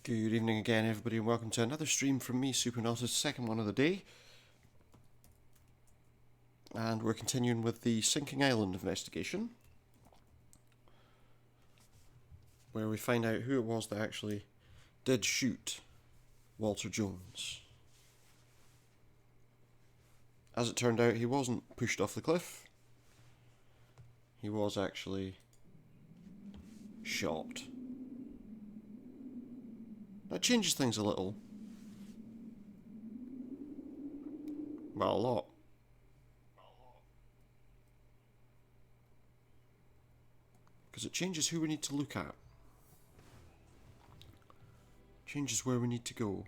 Good evening again, everybody, and welcome to another stream from me, Supernautus, second one of the day. And we're continuing with the Sinking Island investigation, where we find out who it was that actually did shoot Walter Jones. As it turned out, he wasn't pushed off the cliff. He was actually shot. That changes things a little. Well, a lot. Because it changes who we need to look at. Changes where we need to go.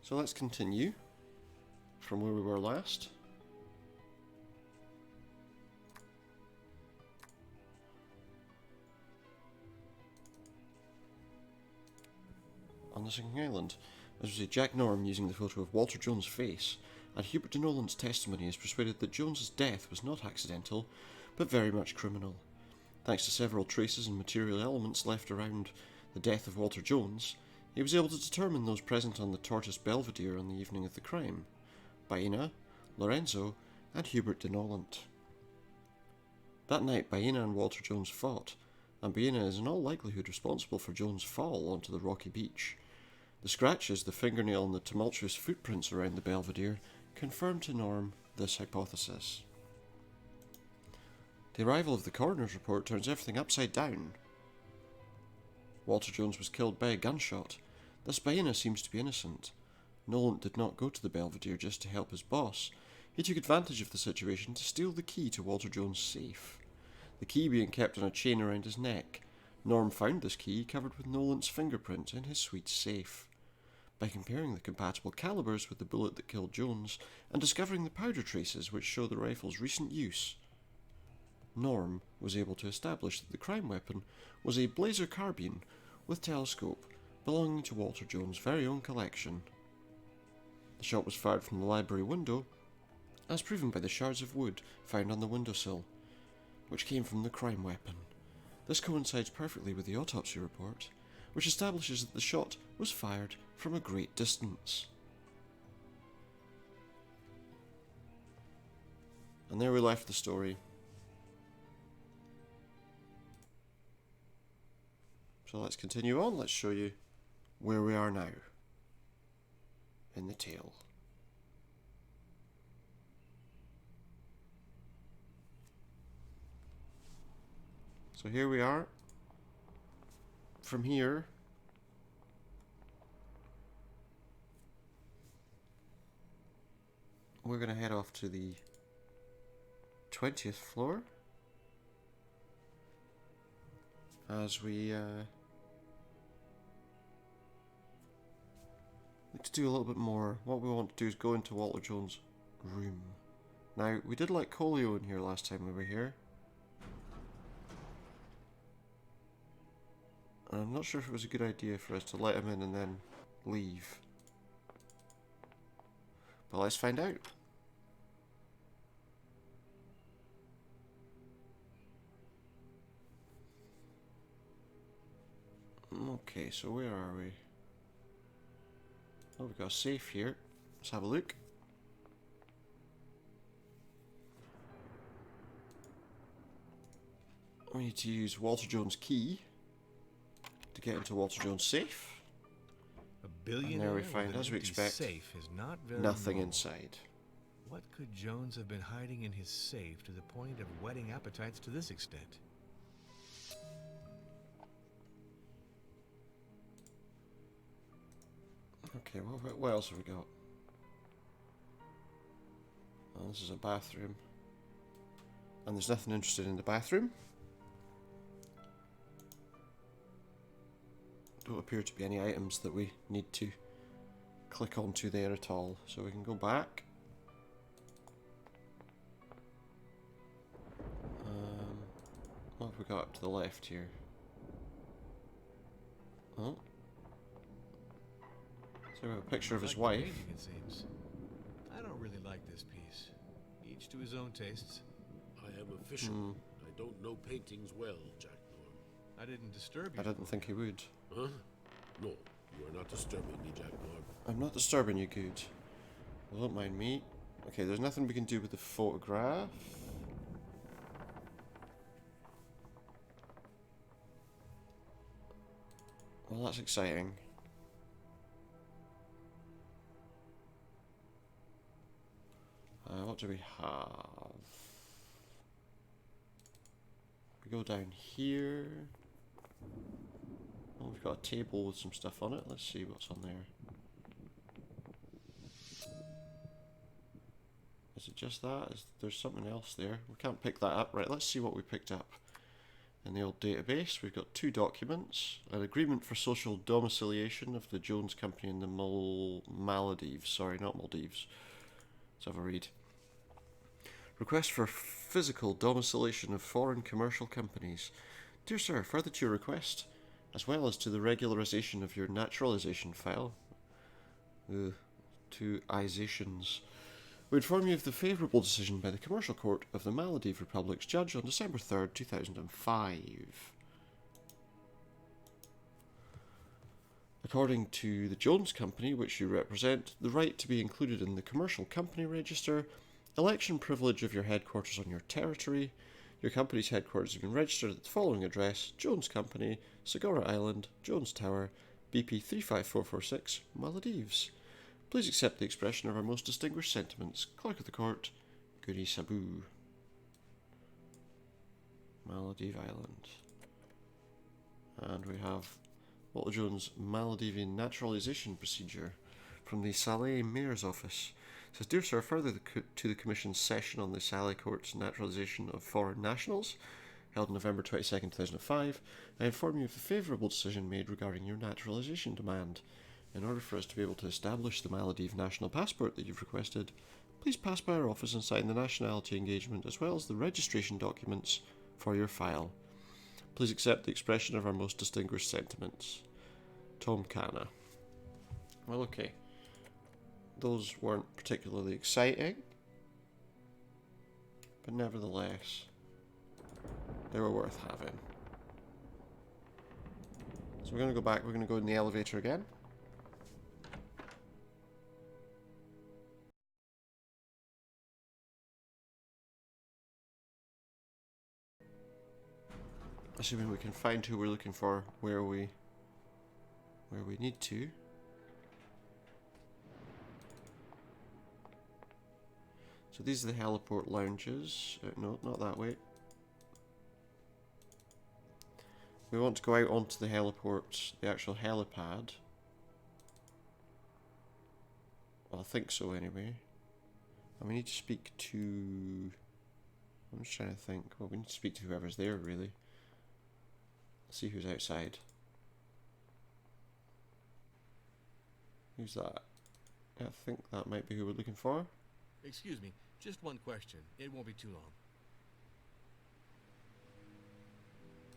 So let's continue from where we were last. On the Sinking Island, as we see Jack Norm using the photo of Walter Jones' face, and Hubert de Nolan's testimony is persuaded that Jones's death was not accidental, but very much criminal. Thanks to several traces and material elements left around the death of Walter Jones, he was able to determine those present on the Tortoise Belvedere on the evening of the crime: Baena, Lorenzo, and Hubert de Nolan. That night, Baena and Walter Jones fought, and Baena is in all likelihood responsible for Jones' fall onto the rocky beach. The scratches, the fingernail, and the tumultuous footprints around the Belvedere confirmed to Norm this hypothesis. The arrival of the coroner's report turns everything upside down. Walter Jones was killed by a gunshot. Thus Baena seems to be innocent. Nolan did not go to the Belvedere just to help his boss. He took advantage of the situation to steal the key to Walter Jones' safe. The key being kept on a chain around his neck. Norm found this key covered with Nolan's fingerprint in his suite safe. By comparing the compatible calibers with the bullet that killed Jones, and discovering the powder traces which show the rifle's recent use, Norm was able to establish that the crime weapon was a Blazer carbine with telescope belonging to Walter Jones' very own collection. The shot was fired from the library window, as proven by the shards of wood found on the windowsill, which came from the crime weapon. This coincides perfectly with the autopsy report, which establishes that the shot was fired from a great distance. And there we left the story. So let's continue on. Let's show you where we are now in the tale. So here we are. From here, we're going to head off to the 20th floor as we need to do a little bit more. What we want to do is go into Walter Jones' room. Now, we did let Colio in here last time we were here. And I'm not sure if it was a good idea for us to let him in and then leave. But let's find out. Okay, so where are we? Oh, we've got a safe here. Let's have a look. We need to use Walter Jones' key to get into Walter Jones' safe. And there we find, as we expect, safe is not very nothing normal. inside. What could Jones have been hiding in his safe to the point of whetting appetites to this extent? Okay, what else have we got? Oh, this is a bathroom. And there's nothing interesting in the bathroom. Don't appear to be any items that we need to click onto there at all. So we can go back. What have we got up to the left here? Oh. So we have a picture of his wife. Painting, it seems. I don't really like this piece. Each to his own tastes. I am official. I don't know paintings well, Jack Norm. I didn't disturb you. I didn't think he would. Huh? No, you are not disturbing me, Jackpot. I'm not disturbing you, good. Well, don't mind me. Okay, there's nothing we can do with the photograph. Well, that's exciting. What do we have? We go down here. Oh, we've got a table with some stuff on it. Let's see what's on there. Is it just that? There's something else there? We can't pick that up. Right, let's see what we picked up. In the old database, we've got 2 documents. An agreement for social domiciliation of the Jones Company in the Maldives. Sorry, not Maldives. Let's have a read. Request for physical domiciliation of foreign commercial companies. Dear sir, further to your request, as well as to the regularization of your naturalization file. 2 isations. We inform you of the favourable decision by the Commercial Court of the Maldive Republic's judge on December 3rd, 2005. According to the Jones Company, which you represent, the right to be included in the Commercial Company Register, election privilege of your headquarters on your territory, your company's headquarters have been registered at the following address: Jones Company, Segura Island, Jones Tower, BP 35446, Maldives. Please accept the expression of our most distinguished sentiments. Clerk of the Court, Guri Sabu. Maldive Island. And we have Walter Jones' Maldivian Naturalisation Procedure from the Saleh Mayor's Office. It says, Dear Sir, further to the Commission's session on the Saleh Court's naturalisation of foreign nationals, held November 22nd, 2005, I inform you of the favourable decision made regarding your naturalisation demand. In order for us to be able to establish the Maldive national passport that you've requested, please pass by our office and sign the nationality engagement as well as the registration documents for your file. Please accept the expression of our most distinguished sentiments. Tom Canna. Well, okay. Those weren't particularly exciting, but nevertheless, they were worth having. So we're going to go back, we're going to go in the elevator again. Assuming we can find who we're looking for where we need to. So these are the heliport lounges. No, not that way. We want to go out onto the heliport, the actual helipad. Well, I think so anyway. And we need to speak to... I'm just trying to think. Well, we need to speak to whoever's there, really. Let's see who's outside. Who's that? I think that might be who we're looking for. Excuse me, just one question. It won't be too long.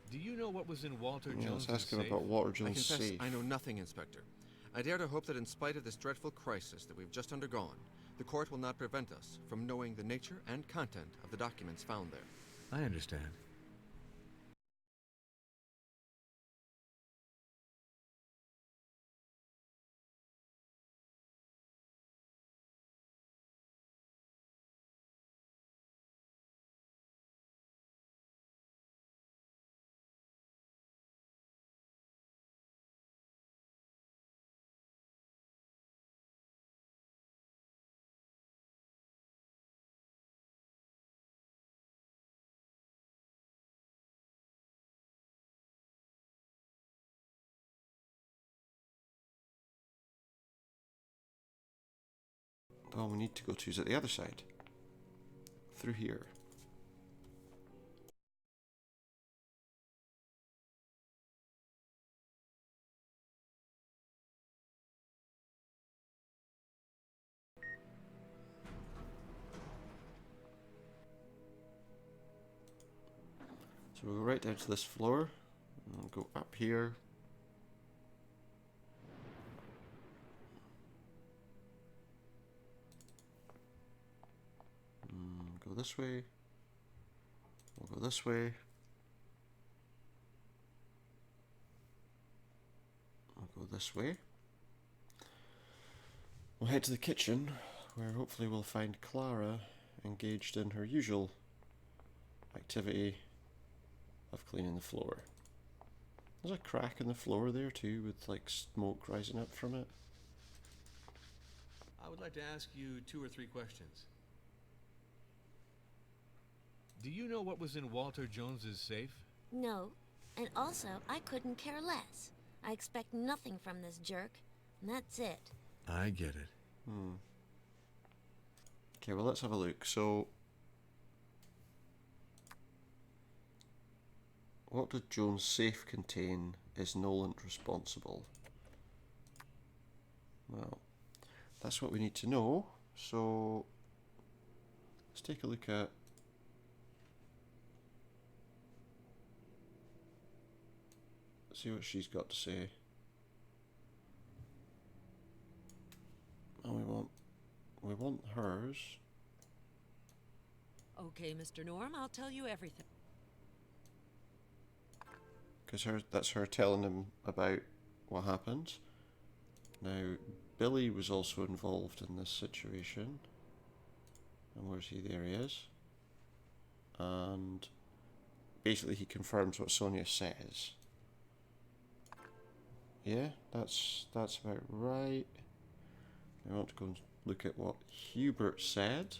Do you know what was in Walter Jones' let's ask him safe? about Walter I Jones' confess safe. I know nothing, Inspector. I dare to hope that in spite of this dreadful crisis that we've just undergone, the court will not prevent us from knowing the nature and content of the documents found there. I understand. Oh, we need to go to is at the other side. Through here. So we'll go right down to this floor. And we'll go up here. Go this way. We'll go this way. this way. We'll head to the kitchen, where hopefully we'll find Clara engaged in her usual activity of cleaning the floor. There's a crack in the floor there too, with like smoke rising up from it. I would like to ask you 2 or 3 questions. Do you know what was in Walter Jones's safe? No, and also I couldn't care less. I expect nothing from this jerk, and that's it. I get it. Okay, well let's have a look. So, what did Jones' safe contain? Is Nolan responsible? Well, that's what we need to know. So, let's take a look at see what she's got to say. And we want hers. Okay, Mr. Norm, I'll tell you everything. Because that's her telling him about what happened. Now, Billy was also involved in this situation. And where's he? There he is. And basically he confirms what Sonia says. Yeah, that's about right. I want to go and look at what Hubert said,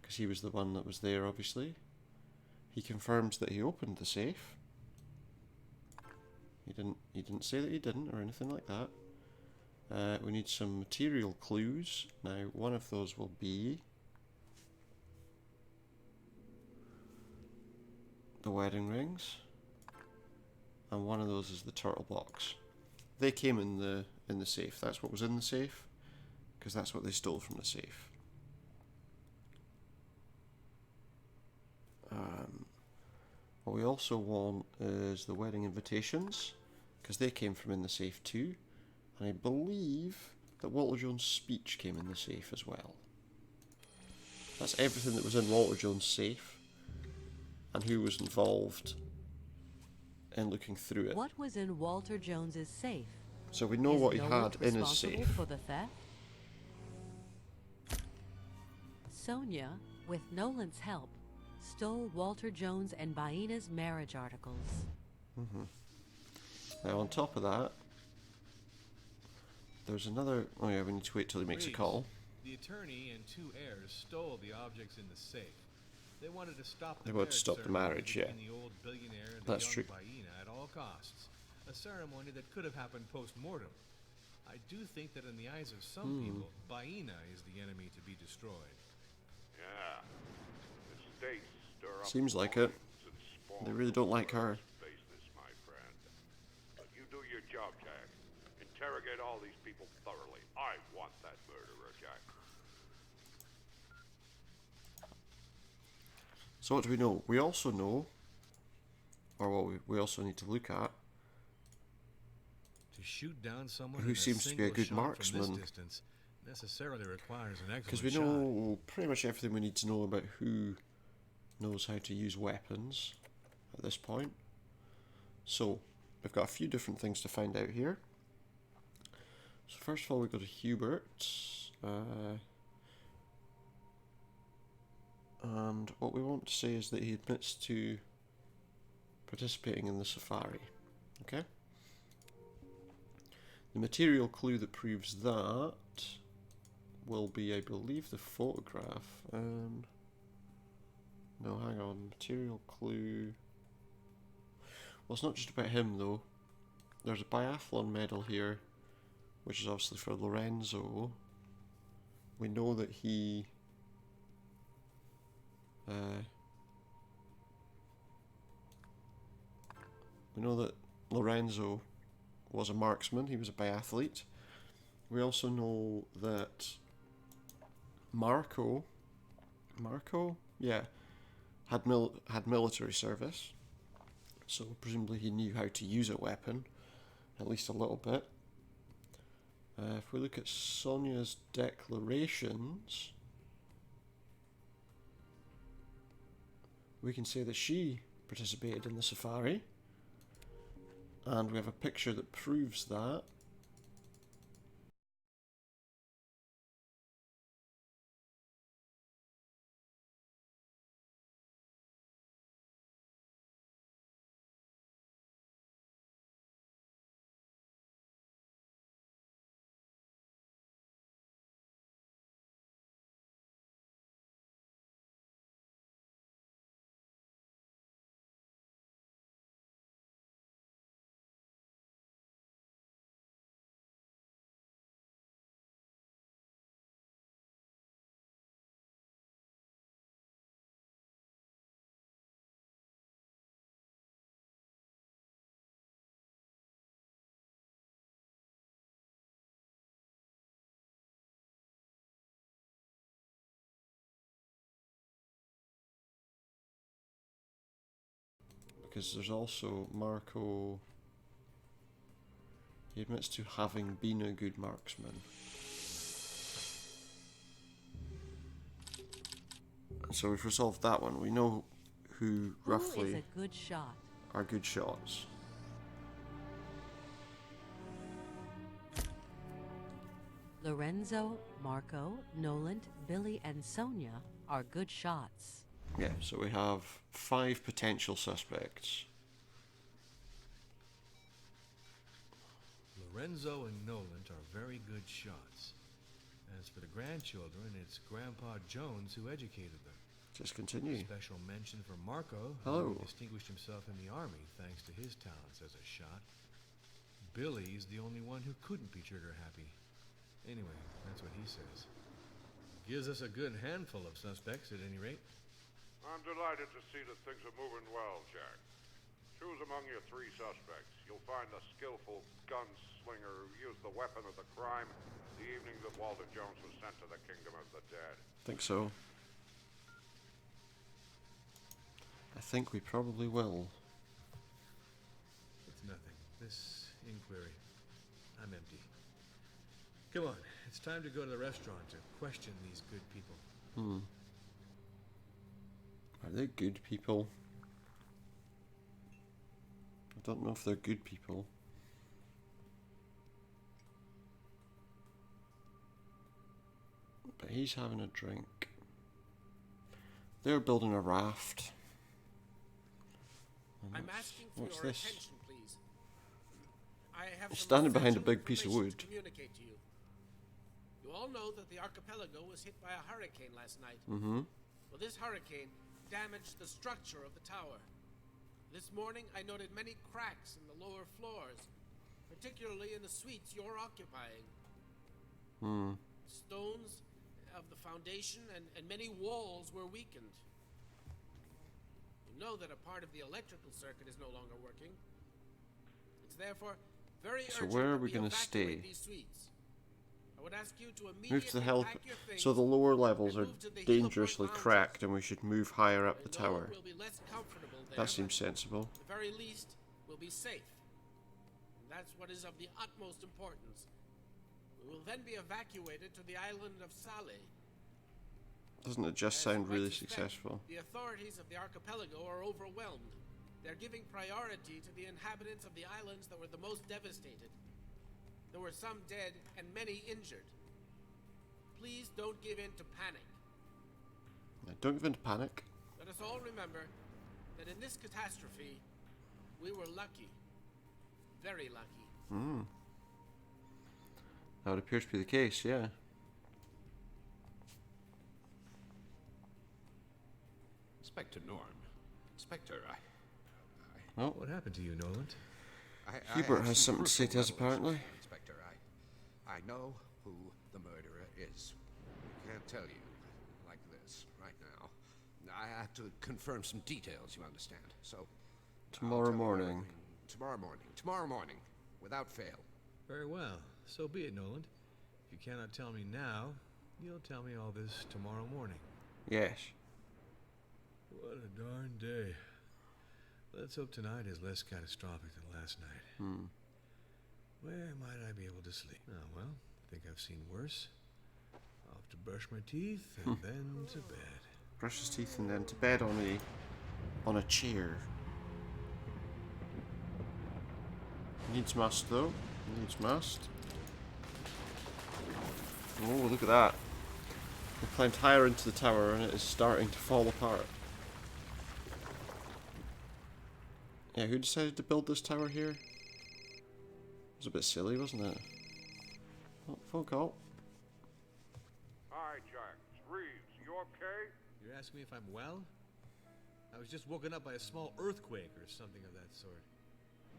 because he was the one that was there, obviously. He confirms that he opened the safe. He didn't say that he didn't or anything like that. We need some material clues. Now, one of those will be the wedding rings, and one of those is the turtle box. They came in the safe. That's what was in the safe, because that's what they stole from the safe. What we also want is the wedding invitations, because they came from in the safe too. And I believe that Walter Jones' speech came in the safe as well. That's everything that was in Walter Jones' safe, and who was involved in looking through it. What was in Walter Jones's safe? So we know Is what he Nolan had in his responsible safe. for the theft? Sonia, with Nolan's help, stole Walter Jones and Baina's marriage articles. Now on top of that, there's another... Oh yeah, we need to wait till he makes a Please. call. The attorney and 2 heirs stole the objects in the safe. They wanted to stop They wanted to stop the marriage, yeah. between the old billionaire and That's the true. young Baina at all costs. A ceremony that could have happened post-mortem. I do think that in the eyes of some people, Baina is the enemy to be destroyed. Yeah. The states stir up Seems like it. violence and spawn They really don't like her. business, my friend. But you do your job, Jack. Interrogate all these people thoroughly. I want that murderer, Jack. So what do we know? We also know, or what we also need to look at, To shoot down someone who in seems to be a single good shot marksman. from this distance necessarily requires an excellent because we shot. know pretty much everything we need to know about who knows how to use weapons at this point. So we've got a few different things to find out here. So first of all, we go to Hubert, and what we want to say is that he admits to participating in the safari. Okay. The material clue that proves that will be, I believe, the photograph. No, hang on. Material clue. Well, it's not just about him, though. There's a biathlon medal here, which is obviously for Lorenzo. We know that he... we know that Lorenzo was a marksman, he was a biathlete. We also know that Marco, yeah, had military service, so presumably he knew how to use a weapon, at least a little bit. If we look at Sonia's declarations, we can say that she participated in the safari, and we have a picture that proves that. because there's also Marco. He admits to having been a good marksman. And so we've resolved that one. We know who Who roughly is a good shot? are good shots. Lorenzo, Marco, Noland, Billy, and Sonia are good shots. Yeah, so we have 5 potential suspects. Lorenzo and Noland are very good shots. As for the grandchildren, it's Grandpa Jones who educated them. Just continue. Special mention for Marco, Hello. who distinguished himself in the army thanks to his talents as a shot. Billy's the only one who couldn't be trigger happy. Anyway, that's what he says. Gives us a good handful of suspects at any rate. I'm delighted to see that things are moving well, Jack. Choose among your 3 suspects. You'll find the skillful gunslinger who used the weapon of the crime the evening that Walter Jones was sent to the kingdom of the dead. Think so. I think we probably will. It's nothing. This inquiry. I'm empty. Come on, it's time to go to the restaurant to question these good people. Are they good people? I don't know if they're good people. But he's having a drink. They're building a raft. And I'm asking for what's your this? attention, please. I have He's some standing behind a essential big piece of information wood. to communicate to you. You all know that the archipelago was hit by a hurricane last night. Mm-hmm. Well, this hurricane damaged the structure of the tower. This morning, I noted many cracks in the lower floors, particularly in the suites you're occupying. Stones of the foundation and many walls were weakened. You know that a part of the electrical circuit is no longer working. It's therefore very So urgent where are that we we gonna evacuate stay? these suites. I would ask you to Move to the immediately hell. pack your things. So the lower levels and are move to the dangerously Heliport cracked, and we should move higher up I the know tower. we'll be less comfortable there, That seems but sensible. at the very least, we'll be safe. And that's what is of the utmost importance. We will then be evacuated to the island of Saleh. Doesn't it just As sound you might really suspect, successful? The authorities of the archipelago are overwhelmed. They're giving priority to the inhabitants of the islands that were the most devastated. There were some dead and many injured. Please don't give in to panic. Don't give in to panic. Let us all remember that in this catastrophe, we were lucky. Very lucky. That would appear to be the case, yeah. Inspector Norm. Inspector, Oh, What happened to you, Noland? Hubert have has some something to say to us, crucial apparently. revelations, Inspector, I know who the murderer is. I can't tell you like this right now. I have to confirm some details, you understand. So I'll Tomorrow tell you morning. everything Tomorrow morning, without fail. Very well. So be it, Noland. If you cannot tell me now, you'll tell me all this tomorrow morning. Yes. What a darn day. Let's hope tonight is less catastrophic than last night. Where might I be able to sleep? Oh, well, I think I've seen worse. Off to brush my teeth and then to bed. Brush his teeth and then to bed on a chair. Needs must though. Needs must. Oh, look at that. We climbed higher into the tower and it is starting to fall apart. Yeah, who decided to build this tower here? It was a bit silly, wasn't it? Oh, phone call. Hi, Jack. It's Reeves. You okay? You're asking me if I'm well? I was just woken up by a small earthquake or something of that sort.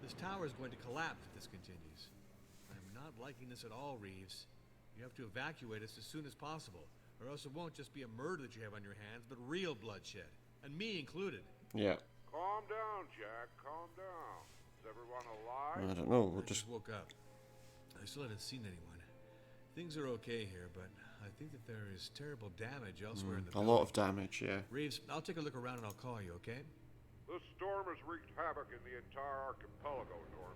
This tower is going to collapse if this continues. I'm not liking this at all, Reeves. You have to evacuate us as soon as possible, or else it won't just be a murder that you have on your hands, but real bloodshed, and me included. Yeah. Calm down, Jack. Calm down. Is everyone alive? I don't know. We'll I just just woke up. I still haven't seen anyone. Things are okay here, but I think that there is terrible damage elsewhere in the a building. lot of damage. Yeah. Reeves, I'll take a look around and I'll call you, okay? This storm has wreaked havoc in the entire archipelago, Norm.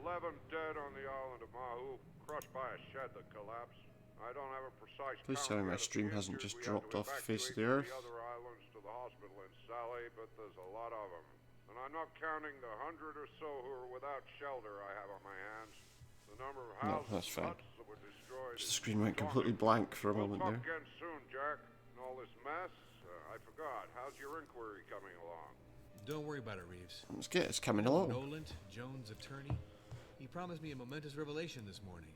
11 dead on the island of Mahu, crushed by a shed that collapsed. I don't have a precise Please count tell me my yet of stream the hasn't injured. just We had dropped to off the face of evacuate the earth. the other islands to the hospital in Saleh, but there's a lot of them. And I'm not counting the 100 or so who are without shelter I have on my hands. The number of No, houses that's and fine. huts that were destroyed The is screen went daunting. completely blank for a We'll moment talk there. again soon, Jack. And all this mess, I forgot. How's your inquiry coming along? Don't worry about it, Reeves. It's good. It's coming along. Noland, Jones' attorney, he promised me a momentous revelation this morning.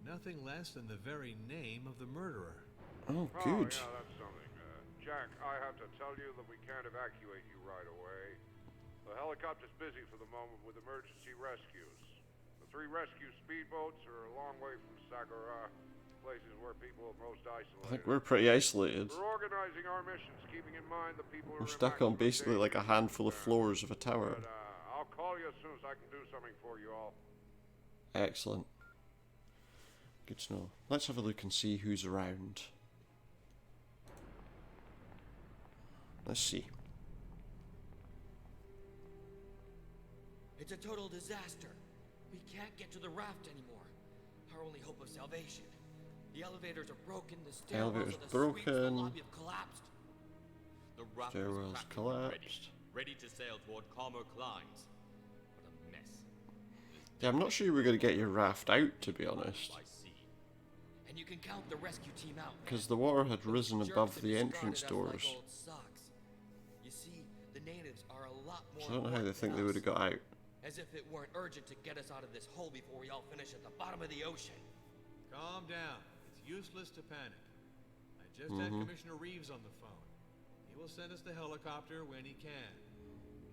Nothing less than the very name of the murderer. Oh, Oh, good. yeah, that's something. Jack, I have to tell you that we can't evacuate you right away. The helicopter's busy for the moment with emergency rescues. The 3 rescue speedboats are a long way from Sakura, places where people are most isolated. I think we're pretty isolated. We're organizing our missions, keeping in mind the people who We're are in stuck on maximum basically like a danger. handful of floors of a tower. But I'll call you as soon as I can do something for you all. Excellent. Good to know. Let's have a look and see who's around. Let's see. It's a total disaster. We can't get to the raft anymore. Our only hope of salvation. The elevators are broken, the stairwells Elevator's of the suites, the broken. lobby have collapsed. The raft was Stairwell's practically collapsed. ready to sail toward calmer climes. What a mess. Yeah, I'm not sure we're going to get your raft out, to be honest. By sea. And you can count the rescue team out. Because the water had risen Those above jerks the have entrance discarded us doors. like old socks. You see, the natives are a lot more So I don't know how they important think than they would have us. got out. As if it weren't urgent to get us out of this hole before we all finish at the bottom of the ocean. Calm down. It's useless to panic. I just had Commissioner Reeves on the phone. He will send us the helicopter when he can.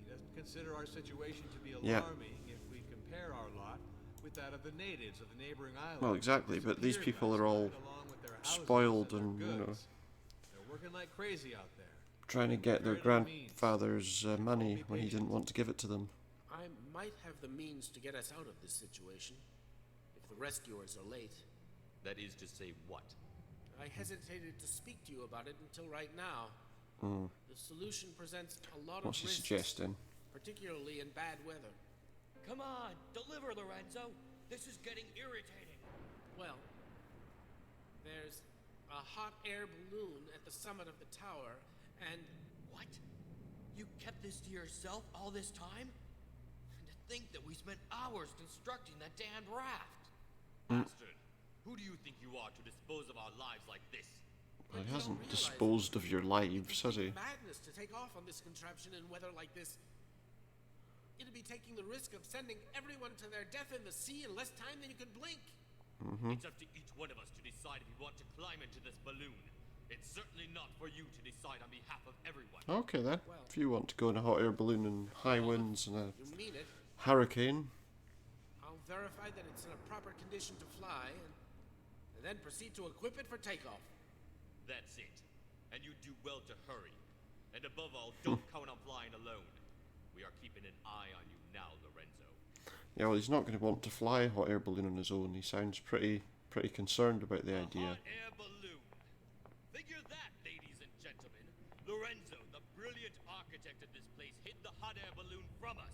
He doesn't consider our situation to be alarming if we compare our lot with that of the natives of the neighboring islands. Well, exactly, but these Disappeared people last are all night along with their houses spoiled their and, you know, goods. They're working like crazy out there. trying to get their Very little means. grandfather's money Be when he didn't patient. want to give it to them. I might have the means to get us out of this situation if the rescuers are late. That is to say what? I hesitated to speak to you about it until right now. The solution presents a lot What's of he risks, suggesting? particularly in bad weather. Come on, deliver, Lorenzo. This is getting irritating. Well, there's a hot air balloon at the summit of the tower, and What? You kept this to yourself all this time? And to think that we spent hours constructing that damned raft. Bastard! Who do you think you are to dispose of our lives like this? Well, he you don't hasn't realize disposed of your lives, has he? madness to take off on this contraption in weather like this. It'd be taking the risk of sending everyone to their death in the sea in less time than you could blink. It's up to each one of us to decide if we want to climb into this balloon. It's certainly not for you to decide on behalf of everyone. Okay then. Well- If you want to go in a hot air balloon in high winds and a You mean it. hurricane, I'll verify that it's in a proper condition to fly, and then proceed to equip it for takeoff. That's it. And you do well to hurry. And above all, don't count on flying alone. We are keeping an eye on you now, Lorenzo. yeah, well, he's not going to want to fly a hot air balloon on his own. He sounds pretty concerned about the A idea. hot air balloon. Figure that, ladies and gentlemen. Lorenzo, the brilliant architect of this place, hid the hot air balloon from us.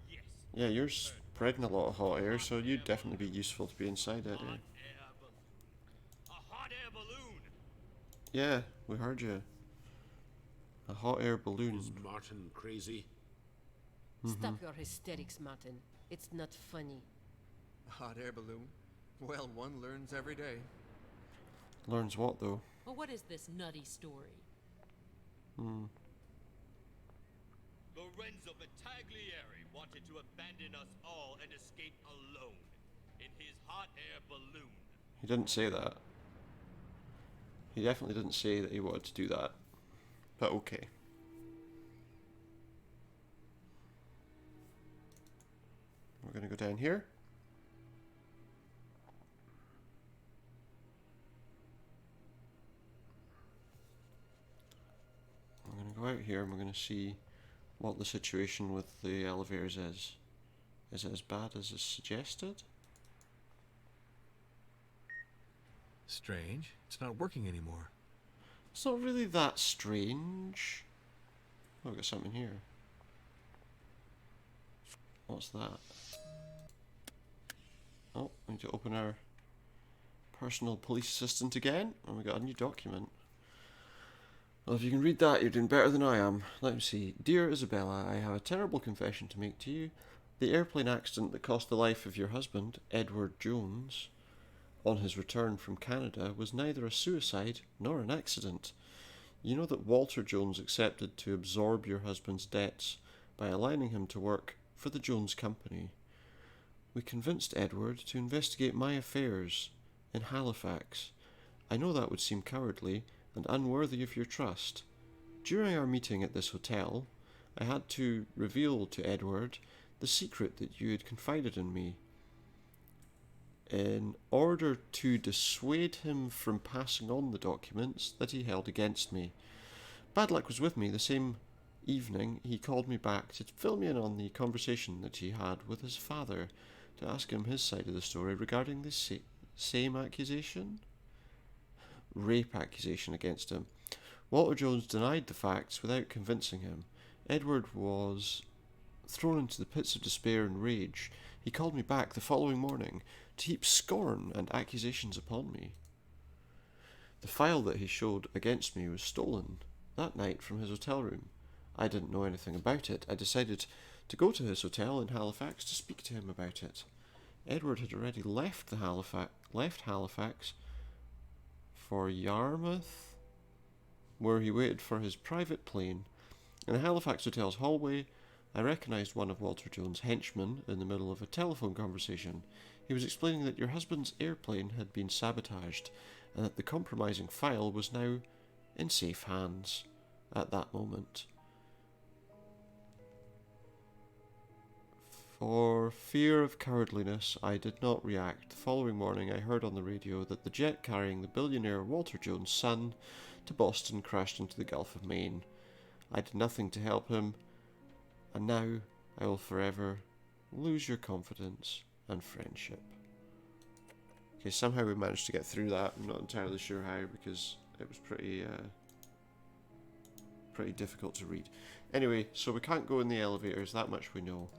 Yes. Yeah, you're spreading a lot of hot air, so you'd definitely be useful to be inside it. Hot air balloon. A hot air balloon. Yeah, we heard you. A hot air balloon. Is Martin crazy? Stop your hysterics, Martin. It's not funny. A hot air balloon? Well, one learns every day. Learns what though? Well, what is this nutty story? Lorenzo Battaglieri wanted to abandon us all and escape alone in his hot air balloon. He didn't say that. He definitely didn't say that he wanted to do that. But okay. We're going to go down here. We're going to go out here and we're going to see what the situation with the elevators is. Is it as bad as is suggested? Strange. It's not working anymore. It's not really that strange. Oh, I've got something here. What's that? Oh, we need to open our personal police assistant again, and we got a new document. Well, if you can read that, you're doing better than I am. Let me see. Dear Isabella, I have a terrible confession to make to you. The airplane accident that cost the life of your husband, Edward Jones, on his return from Canada was neither a suicide nor an accident. You know that Walter Jones accepted to absorb your husband's debts by aligning him to work for the Jones Company. We convinced Edward to investigate my affairs in Halifax. I know that would seem cowardly and unworthy of your trust. During our meeting at this hotel, I had to reveal to Edward the secret that you had confided in me. In order to dissuade him from passing on the documents that he held against me. Bad luck was with me. The same evening, he called me back to fill me in on the conversation that he had with his father, to ask him his side of the story regarding the same accusation? Rape accusation against him. Walter Jones denied the facts without convincing him. Edward was thrown into the pits of despair and rage. He called me back the following morning to heap scorn and accusations upon me. The file that he showed against me was stolen that night from his hotel room. I didn't know anything about it. I decided to go to his hotel in Halifax to speak to him about it. Edward had already left Halifax for Yarmouth, where he waited for his private plane. In the Halifax hotel's hallway, I recognised one of Walter Jones' henchmen in the middle of a telephone conversation. He was explaining that your husband's airplane had been sabotaged and that the compromising file was now in safe hands at that moment. For fear of cowardliness, I did not react. The following morning, I heard on the radio that the jet carrying the billionaire Walter Jones' son to Boston crashed into the Gulf of Maine. I did nothing to help him, and now I will forever lose your confidence and friendship. Okay, somehow we managed to get through that. I'm not entirely sure how, because it was pretty difficult to read. Anyway, so we can't go in the elevators, that much we know.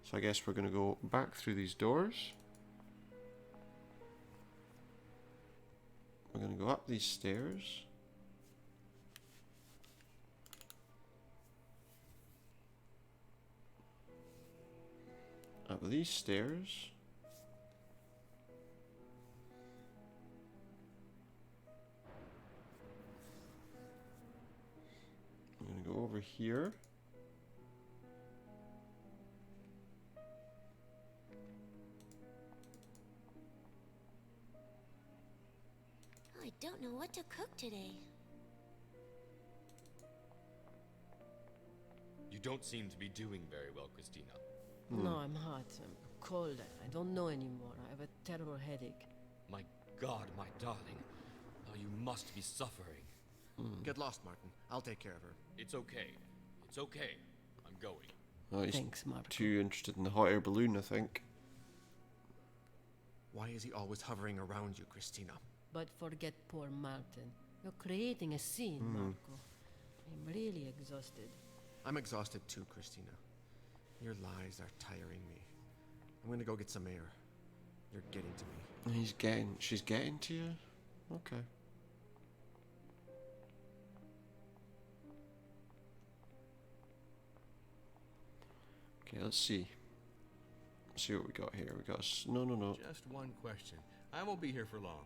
So I guess we're going to go back through these doors. We're going to go up these stairs. Up these stairs. I'm going to go over here. I don't know what to cook today. You don't seem to be doing very well, Christina. No, I'm hot. I'm cold. I don't know anymore. I have a terrible headache. My God, my darling. Oh, you must be suffering. Get lost, Martin. I'll take care of her. It's okay. It's okay. I'm going. Oh, he's Thanks, Marco. too interested in the hot air balloon, I think. Why is he always hovering around you, Christina? But forget poor Martin. You're creating a scene, Marco. I'm really exhausted. I'm exhausted too, Christina. Your lies are tiring me. I'm gonna go get some air. You're getting to me. She's getting to you? Okay. Okay, let's see. Let's see what we got here. We got no. Just one question. I won't be here for long.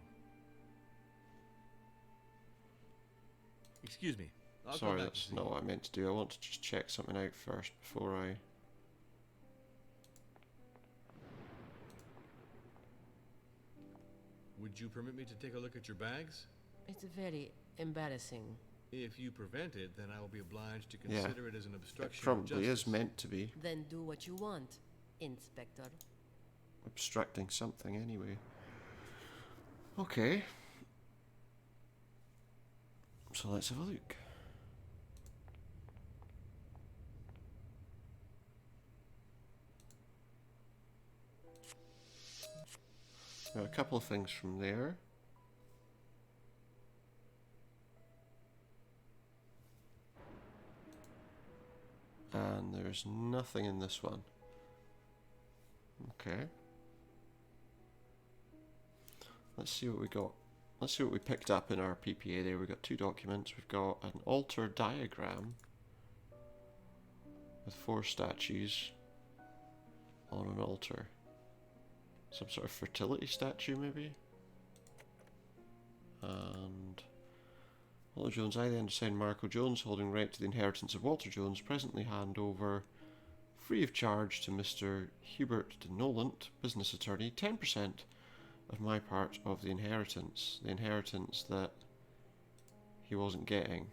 Excuse me. I'll come Sorry, back that's to see not you. what I meant to do. I want to just check something out first before I... Would you permit me to take a look at your bags? It's very embarrassing. If you prevent it, then I will be obliged to Yeah. consider it as an It obstruction of probably justice. is meant to be. Then do what you want, Inspector. Obstructing something anyway. Okay. So let's have a look. Got a couple of things from there. And there's nothing in this one. Okay. Let's see what we got. Let's see what we picked up in our PPA there. We've got 2 documents. We've got an altar diagram with 4 statues on an altar. Some sort of fertility statue, maybe? And Walter Jones, I then assign Marco Jones, holding right to the inheritance of Walter Jones, presently hand over, free of charge, to Mr. Hubert de Nolant, business attorney, 10% of my part of the inheritance that he wasn't getting.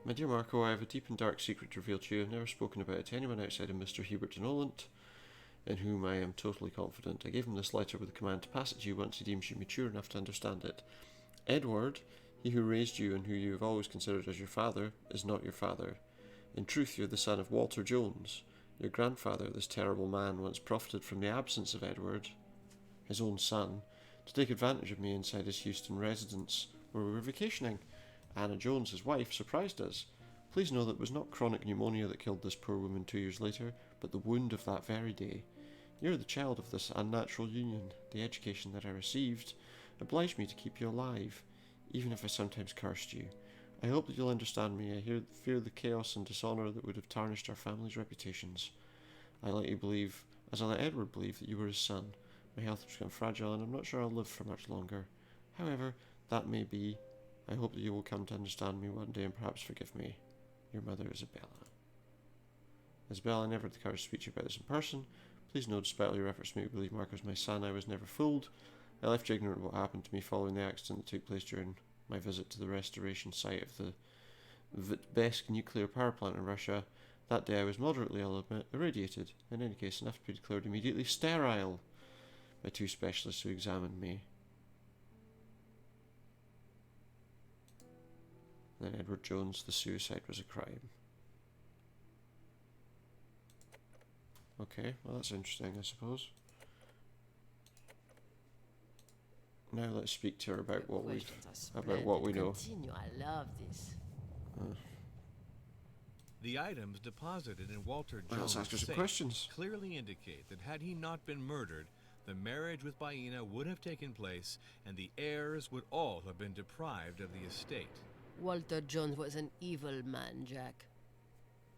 My dear Marco, I have a deep and dark secret to reveal to you. I've never spoken about it to anyone outside of Mr. Hubert de Nolant, in whom I am totally confident. I gave him this letter with the command to pass it to you once he deems you mature enough to understand it. Edward, he who raised you and who you have always considered as your father, is not your father. In truth, you're the son of Walter Jones. Your grandfather, this terrible man, once profited from the absence of Edward, his own son, to take advantage of me inside his Houston residence, where we were vacationing. Anna Jones, his wife, surprised us. Please know that it was not chronic pneumonia that killed this poor woman 2 years later, but the wound of that very day. You're the child of this unnatural union. The education that I received obliged me to keep you alive, even if I sometimes cursed you. I hope that you'll understand me. I fear the chaos and dishonour that would have tarnished our family's reputations. I let you believe, as I let Edward believe, that you were his son. My health has become fragile, and I'm not sure I'll live for much longer. However, that may be. I hope that you will come to understand me one day and perhaps forgive me. Your mother, Isabella. Isabella, I never had the courage to speak to you about this in person. Please know, despite all your efforts to make me believe Marco's my son, I was never fooled. I left you ignorant of what happened to me following the accident that took place during my visit to the restoration site of the Vitebsk nuclear power plant in Russia. That day I was moderately, I'll admit, irradiated. In any case, enough to be declared immediately sterile by 2 specialists who examined me. Then Edward Jones, the suicide was a crime. Okay, well that's interesting, I suppose. Now let's speak to her about what we know. Continue. I love this. The items deposited in Walter Well, let's Jones' ask her some safe questions. clearly indicate that had he not been murdered, the marriage with Baina would have taken place, and the heirs would all have been deprived of the estate. Walter Jones was an evil man, Jack.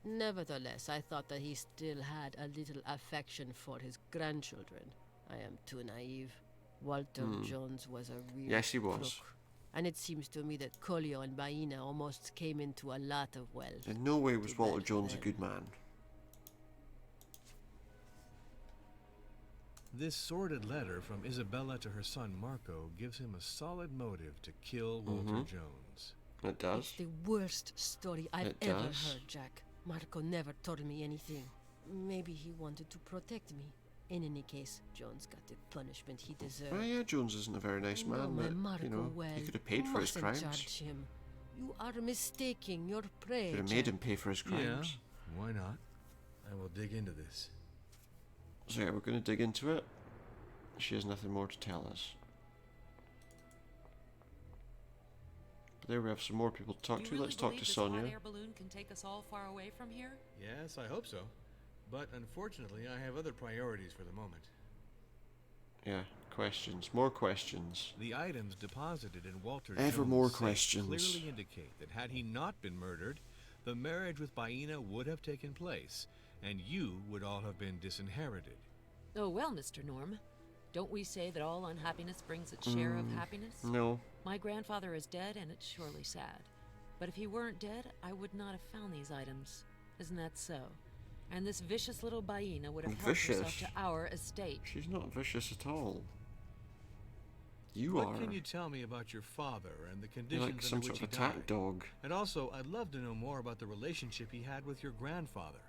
Nevertheless, I thought that he still had a little affection for his grandchildren. I am too naive. Walter Jones was a real Yes, he was. crook. And it seems to me that Colio and Baina almost came into a lot of wealth. In no way was Too Walter bad for Jones a them. good man. This sordid letter from Isabella to her son Marco gives him a solid motive to kill Walter Jones. It does. It's the worst story I've It ever does. heard, Jack. Marco never told me anything. Maybe he wanted to protect me. In any case, Jones got the punishment he deserved. Oh yeah, Jones isn't a very nice I know man, my but, Marco you know, well. he could have paid for his Mustn't crimes. Charge him. You are mistaking your prey. Could have made Jack. him pay for his crimes. Yeah, why not? I will dig into this. So yeah, we're going to dig into it. She has nothing more to tell us. But there we have some more people to talk Do to. you really Let's talk to believe this Sonia. hot air balloon can take us all far away from here? Yes, I hope so. But unfortunately, I have other priorities for the moment. Yeah, questions. More questions. The items deposited in Walter Ever Jones' more safe questions. clearly indicate that had he not been murdered, the marriage with Baina would have taken place, and you would all have been disinherited. Oh, well, Mr. Norm. Don't we say that all unhappiness brings its share of happiness? No. My grandfather is dead, and it's surely sad. But if he weren't dead, I would not have found these items. Isn't that so? And this vicious little Baina would have helped herself Vicious? to our estate. She's not vicious at all. You What are. can you tell me about your father and the You're conditions like some under sort which of he attack died? dog. And also, I'd love to know more about the relationship he had with your grandfather.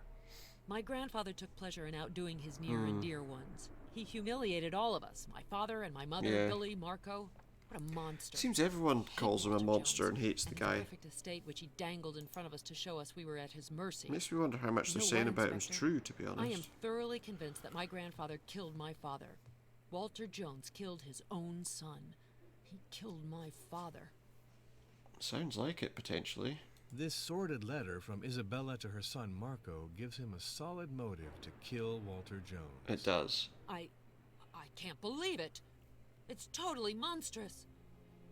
My grandfather took pleasure in outdoing his near and dear ones. He humiliated all of us, my father and my mother, Yeah. Billy, Marco. What a monster. Seems everyone I hate calls him a Walter monster Jones and hates the his guy. perfect estate which he dangled in front of us to show us we were at his mercy. Makes me wonder how much You they're know saying what, about him's Inspector? true, to be honest. I am thoroughly convinced that my grandfather killed my father. Walter Jones killed his own son. He killed my father. Sounds like it, potentially. This sordid letter from Isabella to her son Marco gives him a solid motive to kill Walter Jones. It does. I can't believe it. It's totally monstrous.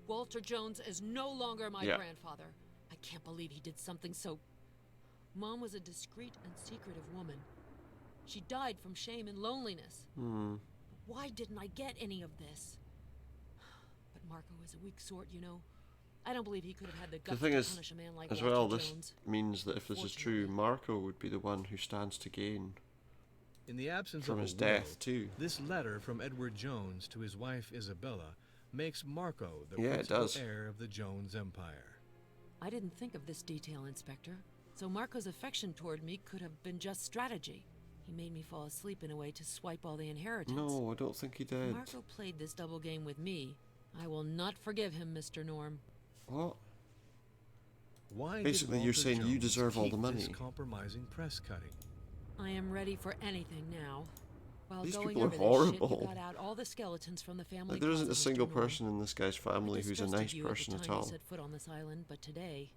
Walter Jones is no longer my grandfather. I can't believe he did something so... Mom was a discreet and secretive woman. She died from shame and loneliness. Why didn't I get any of this? But Marco is a weak sort, you know. I don't believe he could have had the guts to punish a man like as Walter well, Jones. this means that if this is true, Marco would be the one who stands to gain In the absence from of his a death will, too. this letter from Edward Jones to his wife Isabella makes Marco the it principal does. heir of the Jones Empire. I didn't think of this detail, Inspector. So Marco's affection toward me could have been just strategy. He made me fall asleep in a way to swipe all the inheritance. No, I don't think he did. Marco played this double game with me. I will not forgive him, Mr. Norm. What? Why Basically, did you're Walter saying you Jones deserve all keep the money. This compromising press cutting? I am ready for anything now. While These going people are over horrible. This shit, you got out all the skeletons from the family. Like, there isn't a closet, single Mr. Norm. person in this guy's family who's a I nice distrusted you person at at the time all. you set foot on this island, but today,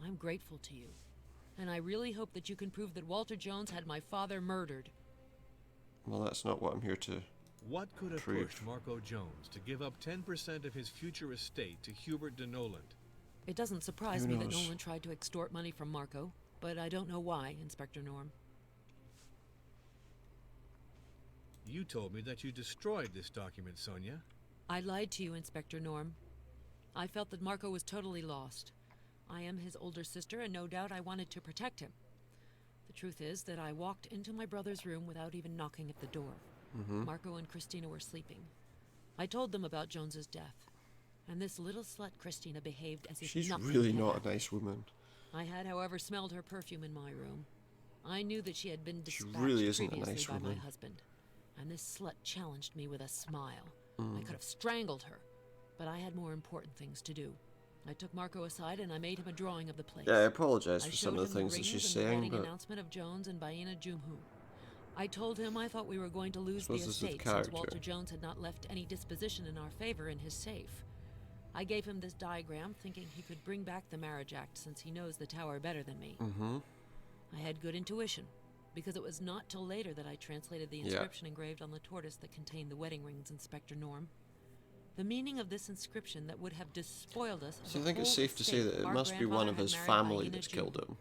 I'm grateful to you. And I really hope that you can prove that Walter Jones had my father murdered. Well, that's not what I'm here to What could have prove. pushed Marco Jones to give up 10% of his future estate to Hubert de Noland? It doesn't surprise Who me that knows? Nolan tried to extort money from Marco, but I don't know why, Inspector Norm. You told me that you destroyed this document, Sonia. I lied to you, Inspector Norm. I felt that Marco was totally lost. I am his older sister, and no doubt I wanted to protect him. The truth is that I walked into my brother's room without even knocking at the door. Marco and Christina were sleeping. I told them about Jones's death, and this little slut Christina behaved as if She's nothing really had not happened. a nice woman. I had, however, smelled her perfume in my room. I knew that she had been She dispatched really isn't a previously nice by my woman. husband, and this slut challenged me with a smile. I could have strangled her, but I had more important things to do. I took Marco aside and I made him a drawing of the place. Yeah, I apologise I for some showed of the him things that rings she's and the saying, wedding but announcement of Jones and Baina Jumhu. I told him I thought we were going to lose the Suppose this is estate character. since Walter Jones had not left any disposition in our favor in his safe. I gave him this diagram, thinking he could bring back the marriage act since he knows the tower better than me. I had good intuition, because it was not till later that I translated the inscription engraved on the tortoise that contained the wedding rings, Inspector Norm. The meaning of this inscription that would have despoiled us. So I think it's safe to say that it must be one of his family that's killed him.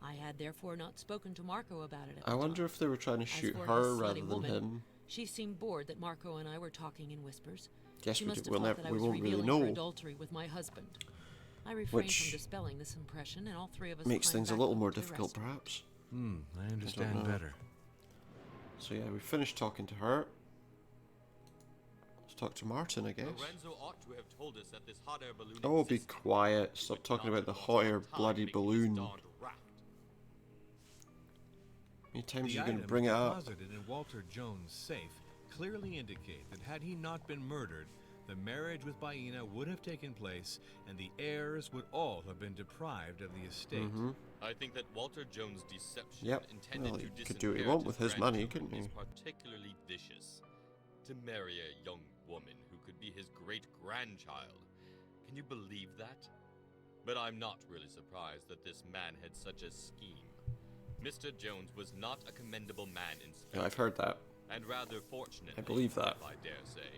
I had therefore not spoken to Marco about it. At I the wonder time. if they were trying to As shoot for her his rather slutty than woman, him. She seemed bored that Marco and I were talking in whispers. Guess She we must do- have we'll thought never- that I we was won't really revealing her know. adultery with my husband. I refrained Which from dispelling this impression, and all three of us makes climbed things a back little up more to the difficult, rest. perhaps. I understand know. better. So yeah, we finished talking to her. Let's talk to Martin, I guess. Lorenzo ought to have told us that this hot air balloon Oh, be existed. quiet. Stop talking about the hot air bloody balloon. How many times The are you going to items bring it up? deposited in Walter Jones' safe clearly indicate that had he not been murdered, the marriage with Baina would have taken place, and the heirs would all have been deprived of the estate. I think that Walter Jones' deception Yep, intended well, to he could do what he want with his money, couldn't he? is particularly vicious. To marry a young woman who could be his great-grandchild. Can you believe that? But I'm not really surprised that this man had such a scheme. Mr. Jones was not a commendable man in Yeah, I've heard that. and rather fortunately, I believe that. I dare say,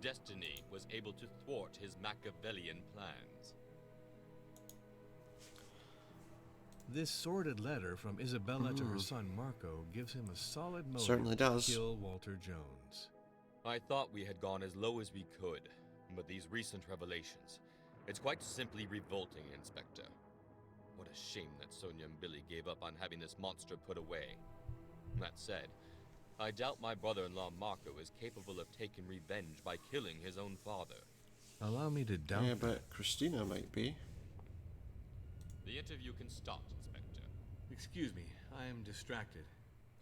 destiny was able to thwart his Machiavellian plans. This sordid letter from Isabella to her son Marco gives him a solid motive Certainly does. to kill Walter Jones. I thought we had gone as low as we could, but these recent revelations, it's quite simply revolting, Inspector. What a shame that Sonia and Billy gave up on having this monster put away. That said, I doubt my brother-in-law Marco is capable of taking revenge by killing his own father. Allow me to doubt Yeah, that. but Christina might be. The interview can start, Inspector. Excuse me, I am distracted.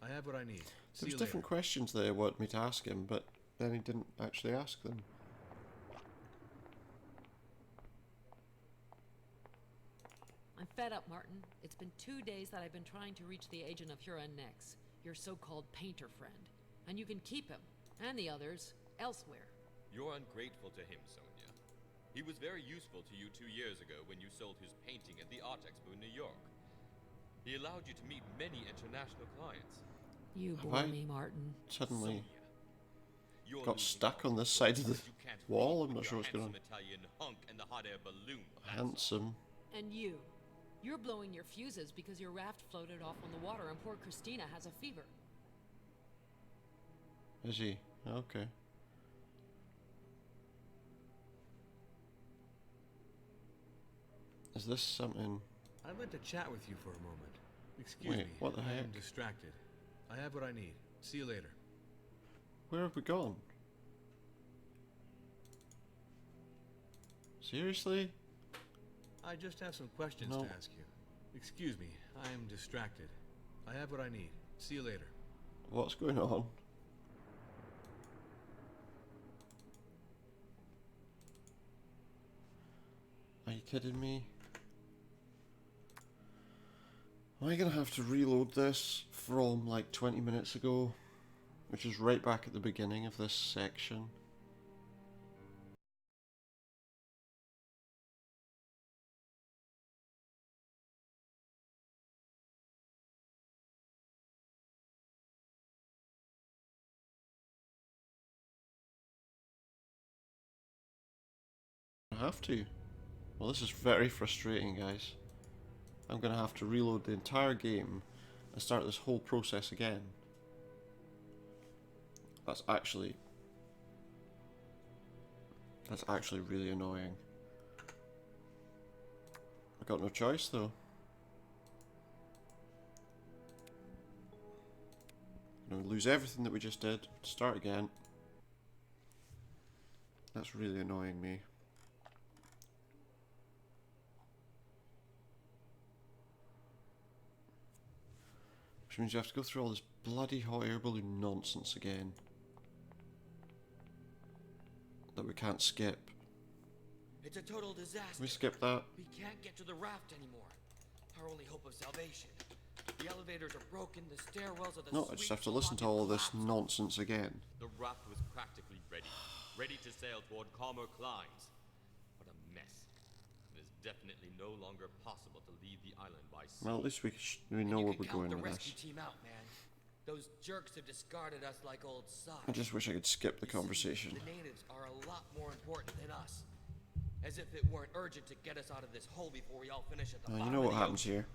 I have what I need. See There's you different questions they want me to ask him, but then he didn't actually ask them. I'm fed up, Martin. It's been 2 days that I've been trying to reach the agent of Huron Nex, your so-called painter friend. And you can keep him, and the others, elsewhere. You're ungrateful to him, Sonia. He was very useful to you 2 years ago when you sold his painting at the Art Expo in New York. He allowed you to meet many international clients. You Have bore I me, Martin. suddenly You're got losing stuck out on this because side of the you can't wall? leave I'm with not your sure what's going on. handsome Italian hunk and the hot air balloon. That's Handsome. And you're blowing your fuses because your raft floated off on the water and poor Christina has a fever. Is he? Okay. Is this something? I'd like to chat with you for a moment. Excuse Wait, me. what the I heck? am distracted. I have what I need. See you later. Where have we gone? Seriously? I just have some questions No. to ask you. Excuse me. I am distracted. I have what I need. See you later. What's going on? Are you kidding me? Am I gonna have to reload this from like 20 minutes ago? Which is right back at the beginning of this section. I have to. Well, this is very frustrating, guys. I'm gonna have to reload the entire game and start this whole process again. That's actually really annoying. I got no choice though. I'm gonna lose everything that we just did. Start again. That's really annoying me. Which means you have to go through all this bloody hot air balloon nonsense again. That we can't skip. It's a total disaster. Can we skip that? We can't get to the raft anymore. Our only hope of salvation. The elevators are broken, the stairwells are the No, I just have to listen to all of this nonsense again. The raft was practically ready to sail toward calmer climes. What a mess. It is definitely no longer possible to leave the island by sea. Well, at least we know where we're going the with rescue this. team out, man. Those jerks have discarded us like old socks. I just wish I could skip the You see, conversation. the natives are a lot more important than us. As if it weren't urgent to get us out of this hole before we all finish at the bottom You know of what the happens ocean. here.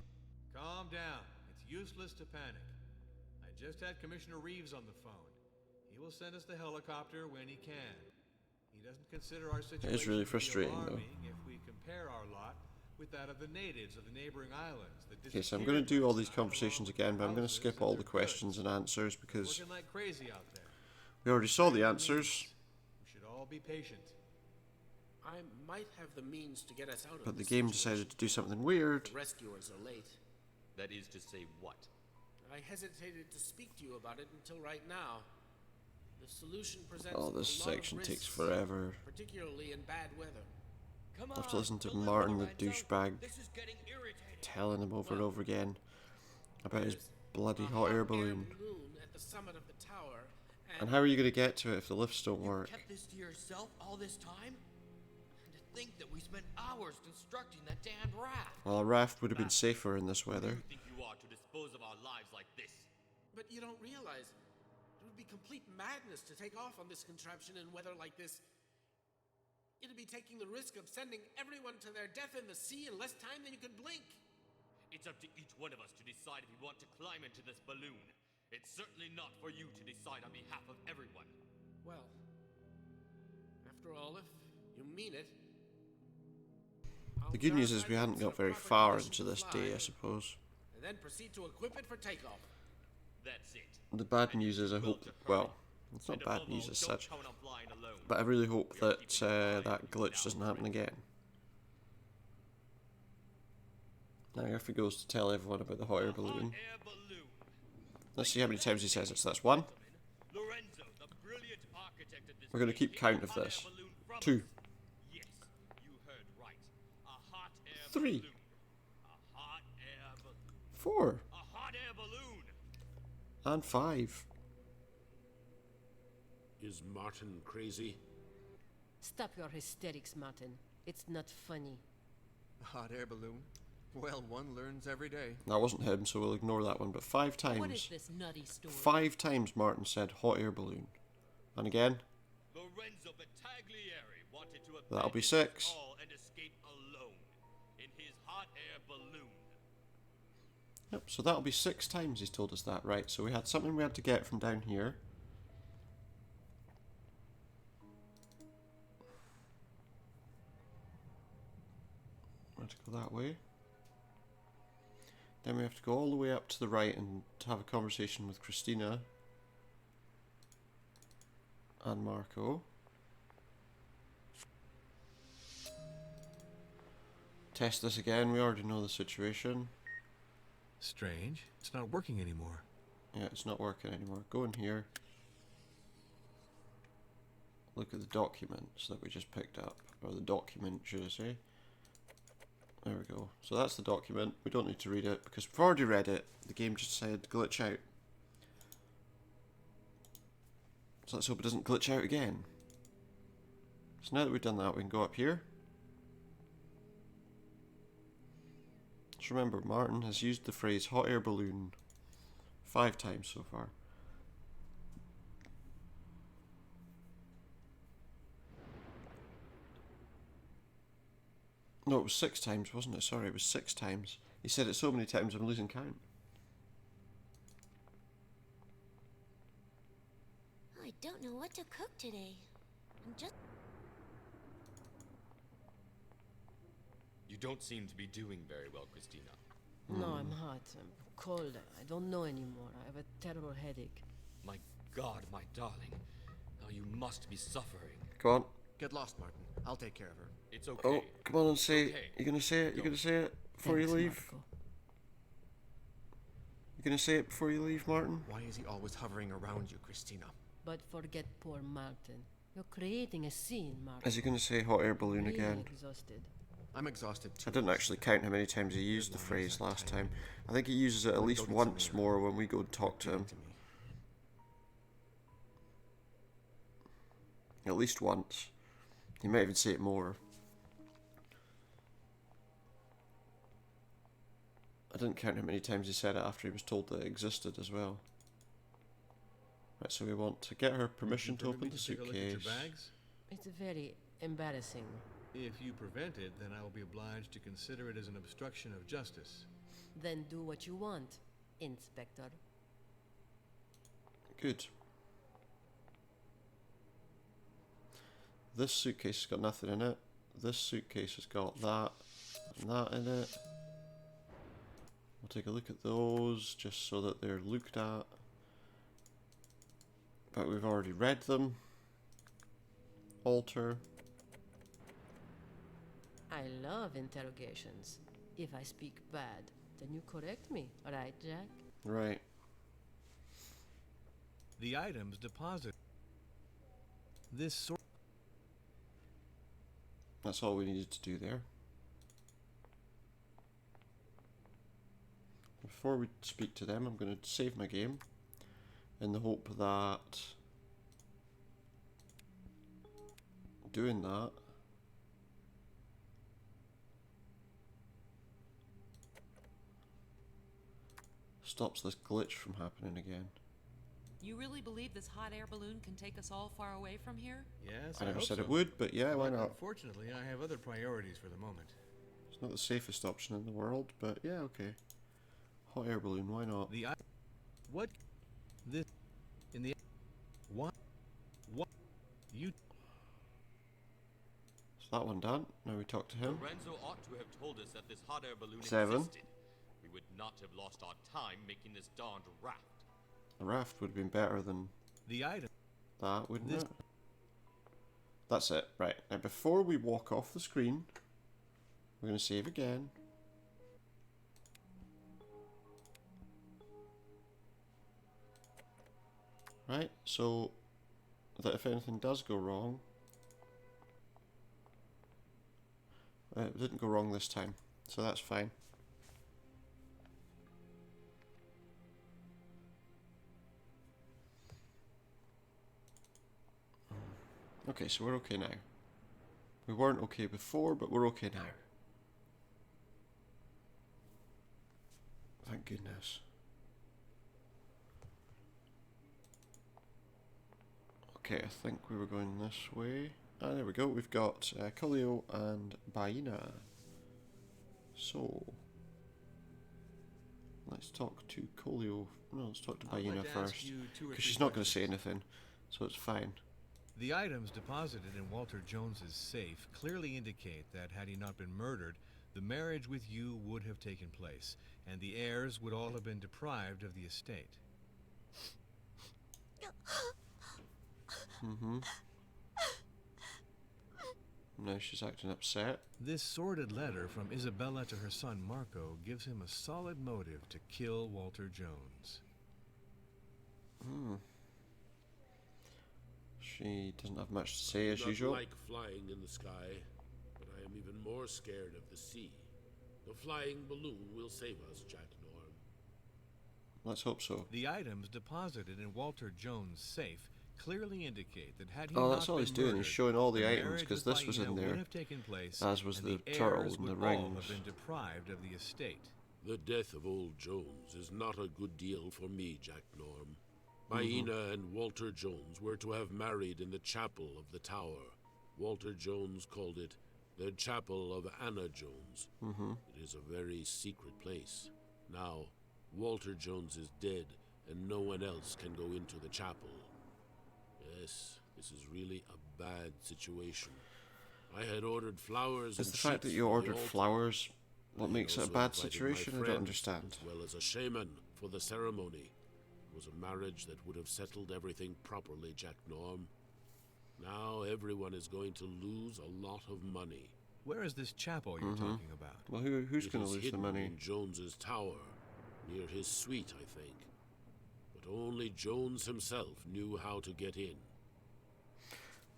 Calm down. It's useless to panic. I just had Commissioner Reeves on the phone. He will send us the helicopter when he can. He doesn't consider our situation It is really to be frustrating, though. alarming if we compare our lot with that of the natives of the neighboring islands. that Okay, so I'm going to do disappeared all last these night, conversations along with again, but I'm going to houses skip and all their the questions goods. and answers They're because working like crazy out there. we already saw the answers. We should all be patient. I might have the means to get us out of But the this game situation. decided to do something weird. The rescuers are late. That is to say what? I hesitated to speak to you about it until right now. The solution presents Oh, this a lot of section takes risks, forever. particularly in bad weather. Come I have to on, listen to deliver, Martin the Lorenzo. douchebag This is getting irritating. telling him over and Well, over again about his There's bloody a hot air balloon. at the summit of the tower, And how are you going to get to it if the lifts don't work? Kept this to yourself all this time? And to think that we spent hours constructing that damned raft. Well, a raft would have been safer in this Who do weather. you think you are to dispose of our lives like this? But you don't realize it would be complete madness to take off on this contraption in weather like this. It'd be taking the risk of sending everyone to their death in the sea in less time than you could blink. It's up to each one of us to decide if we want to climb into this balloon. It's certainly not for you to decide on behalf of everyone. Well, after all, if you mean it. I'll The good news is verify we that hadn't it's in got a very proper far condition into to this fly, day, I suppose. And then proceed to equip it for takeoff. That's it. The bad news is I hope that, well, it's not bad news as such, but I really hope that that glitch doesn't happen again. Now off he goes to tell everyone about the hot air balloon. Let's see how many times he says it. So that's one. Lorenzo, the brilliant architect of this We're going to keep count of this. 2. Yes, you heard right. A hot air 3. balloon. A hot air balloon. 4. A hot air balloon. And 5. Is Martin crazy? Stop your hysterics, Martin. It's not funny. A hot air balloon? Well, one learns every day. That wasn't him, so we'll ignore that one. But 5 times. What is this nutty story? 5 times Martin said hot air balloon. And again. Lorenzo Battaglieri wanted to That'll be abandon 6. us all and escape alone in his hot air balloon. Yep, so that'll be 6 times he's told us that. Right, so we had something we had to get from down here. We have to go that way. Then we have to go all the way up to the right and have a conversation with Christina and Marco. Test this again, we already know the situation. Strange. It's not working anymore. Yeah, it's not working anymore. Go in here. Look at the documents that we just picked up. Or the document, should I say. There we go. So that's the document. We don't need to read it because we've already read it. The game just said glitch out. So let's hope it doesn't glitch out again. So now that we've done that, we can go up here. Just remember, Martin has used the phrase hot air balloon 5 times so far. No, it was 6 times, wasn't it? Sorry, it was 6 times. He said it so many times I'm losing count. I don't know what to cook today. I'm just... You don't seem to be doing very well, Christina. No, I'm hot. I'm cold. I don't know anymore. I have a terrible headache. My God, my darling. Now you must be suffering. Go on. Get lost, Martin. I'll take care of her. It's okay. Oh, come on and say Okay. You're gonna say it? You're gonna say it before Thanks, you leave? Marco. You're gonna say it before you leave, Martin? Why is he always hovering around you, Christina? But forget poor Martin. You're creating a scene, Martin. Is he gonna say hot air balloon Really again? exhausted. I'm exhausted too. I didn't actually count how many times he used the phrase last time. I think he uses it at least Go get once some air. more when we go and talk to Give him. it to me. At least once. He might even say it more. I didn't count how many times he said it after he was told that it existed as well. Right, so we want to get her permission to open the Take a look at your suitcase. bags? It's very embarrassing. If you prevent it, then I will be obliged to consider it as an obstruction of justice. Then do what you want, Inspector. Good. This suitcase has got nothing in it. This suitcase has got that and that in it. We'll take a look at those just so that they're looked at. But we've already read them. Alter. I love interrogations. If I speak bad, then you correct me, right, Jack? Right. The items deposited. This sort. That's all we needed to do there. Before we speak to them, I'm going to save my game in the hope that doing that stops this glitch from happening again. You really believe this hot air balloon can take us all far away from here? Yes, I never hope said so. it would, but yeah, why But not? Unfortunately, I have other priorities for the moment. It's not the safest option in the world, but yeah, okay. Hot air balloon, why not? The what? This in the what? What you? Is that one done? Now we talk to him. Lorenzo ought to have told us that this hot air balloon 7. existed. We would not have lost our time making this darned raft. A raft would have been better than The item. that, wouldn't This- it? That's it. Right. Now before we walk off the screen, we're going to save again. Right, so that if anything does go wrong, it didn't go wrong this time, so that's fine. Okay, so we're okay now. We weren't okay before, but we're okay now. Thank goodness. Okay, I think we were going this way. Ah, there we go. We've got Coolio and Baina. So, let's talk to Coolio. No, let's talk to Baina first. Because she's not going to say anything, so it's fine. The items deposited in Walter Jones's safe clearly indicate that had he not been murdered, the marriage with you would have taken place, and the heirs would all have been deprived of the estate. Now she's acting upset. This sordid letter from Isabella to her son Marco gives him a solid motive to kill Walter Jones. She doesn't have much to say as usual. I like flying in the sky, but I am even more scared of the sea. The flying balloon will save us, Jack Norm. Let's hope so. The items deposited in Walter Jones' safe clearly indicate that had he that's all he's doing. He's showing all the items because this was in there, as was the turtle and the rings. Have been deprived of the estate. The death of old Jones is not a good deal for me, Jack Norm. Baina and Walter Jones were to have married in the chapel of the tower. Walter Jones called it the Chapel of Anna Jones. It is a very secret place. Now, Walter Jones is dead, and no one else can go into the chapel. Yes, this is really a bad situation. I had ordered flowers and Is the fact that you ordered flowers what makes it a bad situation? I don't understand. As well as a shaman for the ceremony. It was a marriage that would have settled everything properly, Jack Norm. Now everyone is going to lose a lot of money. Where is this chapel you're talking about? Well, who's going to lose the money? In Jones's tower, near his suite, I think. But only Jones himself knew how to get in.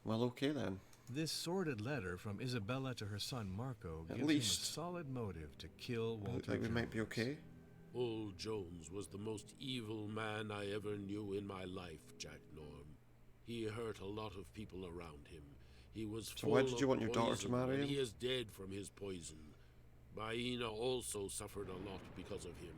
Well, okay then. This sordid letter from Isabella to her son Marco gives him a solid motive to kill Walter Jones. Like we might be okay. Old Jones was the most evil man I ever knew in my life, Jack Norm. He hurt a lot of people around him. He was so why did you want your daughter to marry him? He is dead from his poison. Baina also suffered a lot because of him.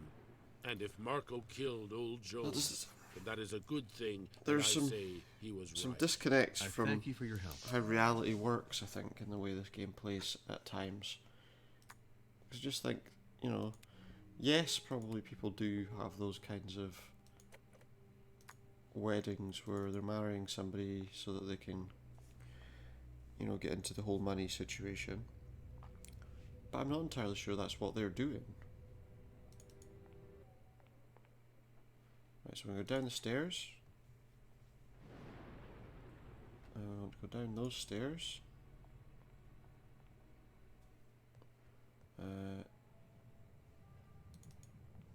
And if Marco killed old Jones, that is a good thing. There's some right. disconnects from thank you for your help. How reality works, I think, in the way this game plays at times. Because just think, you know, yes, probably people do have those kinds of weddings where they're marrying somebody so that they can, you know, get into the whole money situation. But I'm not entirely sure that's what they're doing. Right, so we're going to go down the stairs. I want to go down those stairs.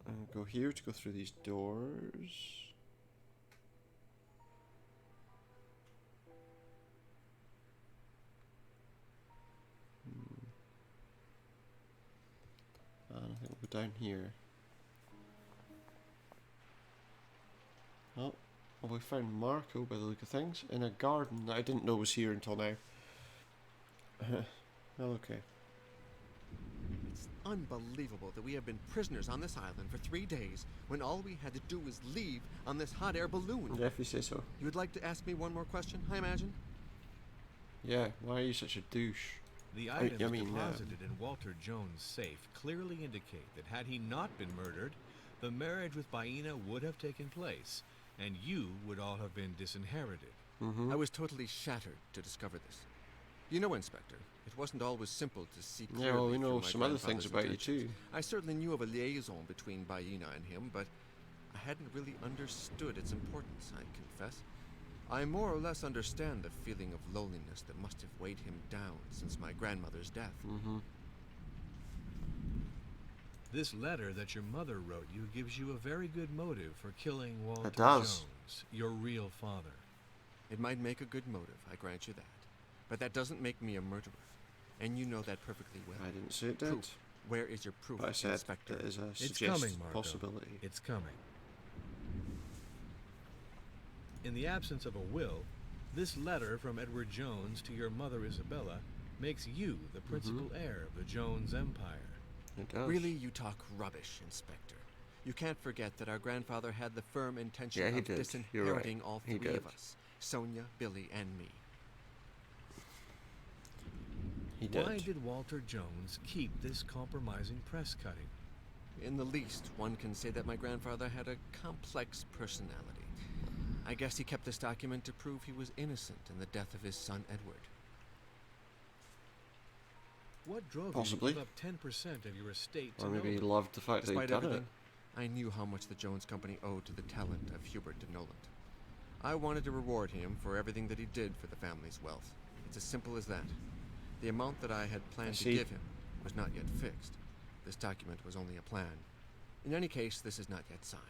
And go here to go through these doors. And I think we'll go down here. Oh, well, we found Marco by the look of things in a garden that I didn't know was here until now. Well, okay. It's unbelievable that we have been prisoners on this island for 3 days when all we had to do was leave on this hot air balloon. Yeah, if you say so. You would like to ask me one more question, I imagine? Yeah, why are you such a douche? The items deposited in Walter Jones' safe clearly indicate that had he not been murdered, the marriage with Baina would have taken place, and you would all have been disinherited. I was totally shattered to discover this. You know, Inspector, it wasn't always simple to see clearly. Yeah, well, we know through my some other things about you too. I certainly knew of a liaison between Baina and him, but I hadn't really understood its importance, I confess. I more or less understand the feeling of loneliness that must have weighed him down since my grandmother's death. This letter that your mother wrote you gives you a very good motive for killing Walter Jones, your real father. It might make a good motive, I grant you that. But that doesn't make me a murderer. And you know that perfectly well. I didn't say it did. Proof. Where is your proof, but I said Inspector? It is a it's coming, Marco. possibility. It's coming. In the absence of a will, this letter from Edward Jones to your mother Isabella makes you the principal heir of the Jones Empire. It does. Really, you talk rubbish, Inspector. You can't forget that our grandfather had the firm intention Yeah, he of did. You're disinheriting right. all He three of did. us. Sonia, Billy, and me. He did. Why did Walter Jones keep this compromising press cutting? In the least, one can say that my grandfather had a complex personality. I guess he kept this document to prove he was innocent in the death of his son, Edward. What drove Possibly. you to give up 10% of your estate to Or maybe he Nolan? loved the fact that he'd Despite done everything, it. I knew how much the Jones Company owed to the talent of Hubert de Noland. I wanted to reward him for everything that he did for the family's wealth. It's as simple as that. The amount that I had planned to see. give him was not yet fixed. This document was only a plan. In any case, this is not yet signed.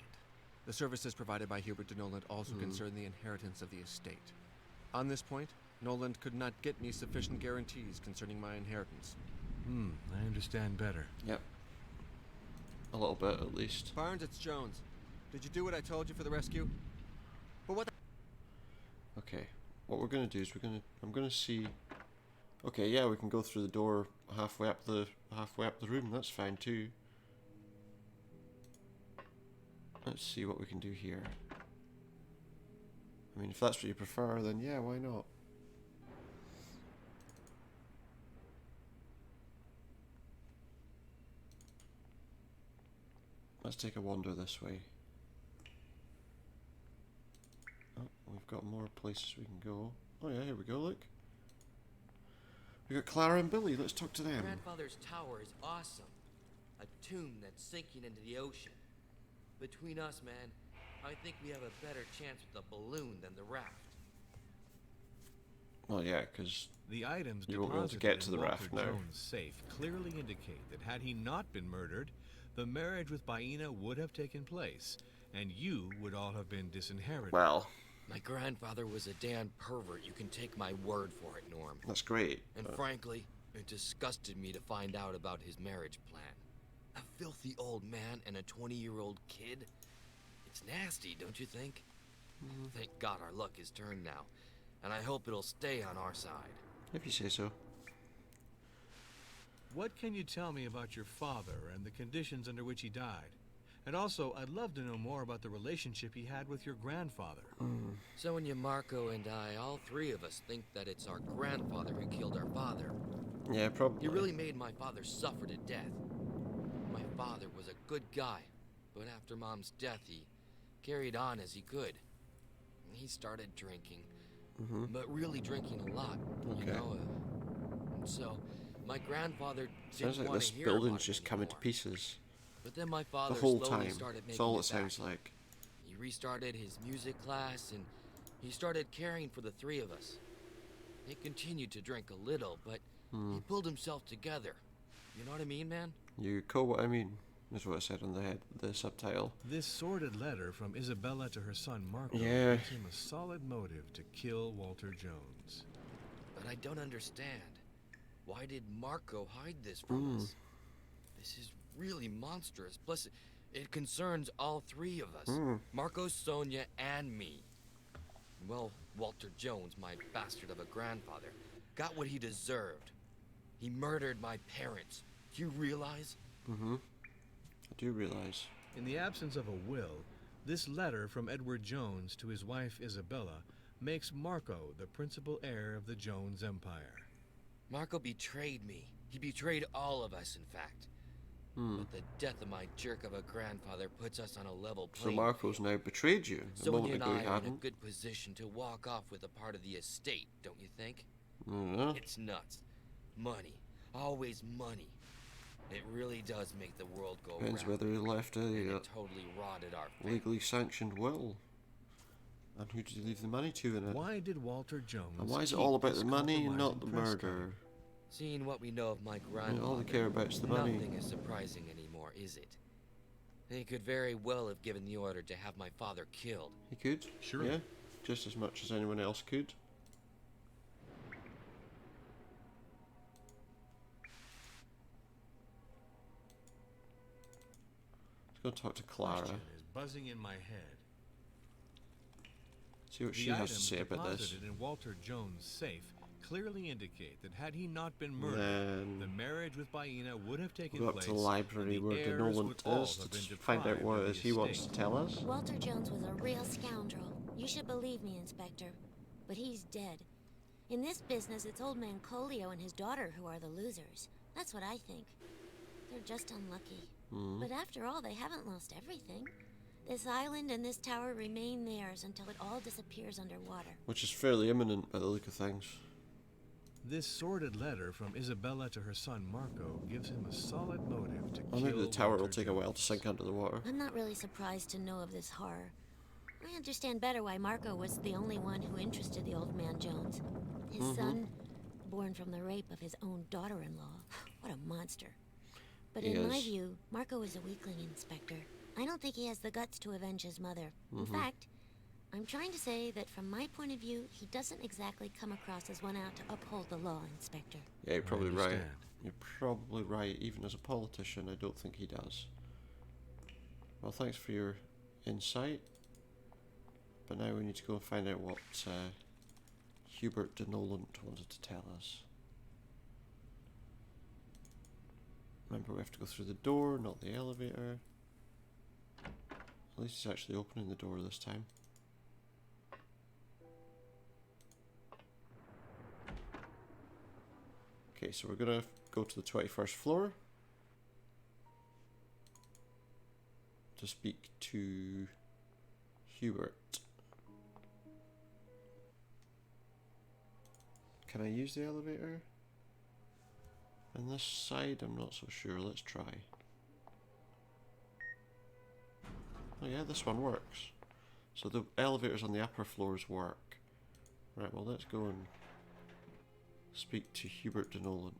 The services provided by Hubert de Noland also concern the inheritance of the estate. On this point, Noland could not get me sufficient guarantees concerning my inheritance. I understand better. Yep. A little bit, at least. Barnes, it's Jones. Did you do what I told you for the rescue? But what the... Okay. What we're gonna do is I'm gonna see. Okay, yeah, we can go through the door halfway up the room. That's fine too. Let's see what we can do here. I mean, if that's what you prefer, then yeah, why not? Let's take a wander this way. Oh, we've got more places we can go. Oh yeah, here we go, look. We got Clara and Billy, let's talk to them. Grandfather's tower is awesome. A tomb that's sinking into the ocean. Between us, man, I think we have a better chance with the balloon than the raft. Well, yeah, because The items you won't be able to deposited get to in the Walter raft now. Jones' safe clearly indicate that had he not been murdered, the marriage with Baina would have taken place, and you would all have been disinherited. Well, My grandfather was a damn pervert, you can take my word for it, Norm. that's great. And frankly, it disgusted me to find out about his marriage plan. A filthy old man and a 20-year-old kid? It's nasty, don't you think? Thank God our luck is turned now, and I hope it'll stay on our side. If you say so. What can you tell me about your father and the conditions under which he died? And also, I'd love to know more about the relationship he had with your grandfather. Sonia, Marco, and I, all three of us, think that it's our grandfather who killed our father. Yeah, probably. He really made my father suffer to death. My father was a good guy, but after Mom's death, he carried on as he could. He started drinking, but really drinking a lot, you Okay. know. And so, my grandfather Sounds didn't like want this to hear building's about it just coming to anymore. pieces. But then my The father whole slowly time. started That's making all it it sounds back. like. He restarted his music class, and he started caring for the three of us. He continued to drink a little, but he pulled himself together. You know what I mean, man? You call what I mean, is what I said on the subtitle. This sordid letter from Isabella to her son Marco Yeah. gives him a solid motive to kill Walter Jones. But I don't understand. Why did Marco hide this from us? This is really monstrous. Plus, it concerns all three of us. Marco, Sonia, and me. Well, Walter Jones, my bastard of a grandfather, got what he deserved. He murdered my parents. Do you realize? I do realise. In the absence of a will, this letter from Edward Jones to his wife Isabella makes Marco the principal heir of the Jones Empire. Marco betrayed me. He betrayed all of us, in fact. But the death of my jerk of a grandfather puts us on a level So playing Marco's field. now betrayed you. A Sonia moment and ago I he are in a hadn't. good position to walk off with a part of the estate, don't you think? No. It's nuts. Money. Always money. It really does make the world go Depends round. whether he left And a it totally rotted our family. legally sanctioned will. And who did he leave the money to in it? Why did Walter Jones And why is it keep all about this the money and not the compromising press murder? cutting? Seeing what we know of my Yeah, grandfather, all they care about is the money. nothing is surprising anymore, is it? He could very well have given the order to have my father killed. He could. Sure. Yeah. Just as much as anyone else could. Let's go talk to Clara. Question is buzzing in my head. See what The she has to items say about this. deposited in Walter Jones' safe clearly indicate that had he not been murdered, Then the marriage with Baina would have taken go up place. to the library and where the the heirs Nolan would all is have been to find out deprived what of it the is he wants to estate. tell us. Walter Jones was a real scoundrel. You should believe me, Inspector. But he's dead. In this business, it's old man Colio and his daughter who are the losers. That's what I think. They're just unlucky. But after all, they haven't lost everything. This island and this tower remain theirs until it all disappears underwater. Which is fairly imminent by the look of things. This sordid letter from Isabella to her son Marco gives him a solid motive to Or kill maybe the tower Walter will take a while to Jones. sink under the water. I'm not really surprised to know of this horror. I understand better why Marco was the only one who interested the old man Jones. His son, born from the rape of his own daughter-in-law. What a monster. But He in my is. view, Marco is a weakling, Inspector. I don't think he has the guts to avenge his mother. In fact, I'm trying to say that from my point of view, he doesn't exactly come across as one out to uphold the law, Inspector. Yeah, you're probably right. understand. You're probably right. Even as a politician, I don't think he does. Well, thanks for your insight. But now we need to go and find out what Hubert de Nolan wanted to tell us. Remember, we have to go through the door, not the elevator. At least he's actually opening the door this time. Okay, so we're gonna go to the 21st floor to speak to Hubert. Can I use the elevator? On this side, I'm not so sure. Let's try. Oh yeah, this one works. So the elevators on the upper floors work. Right, well let's go and speak to Hubert de Nolan.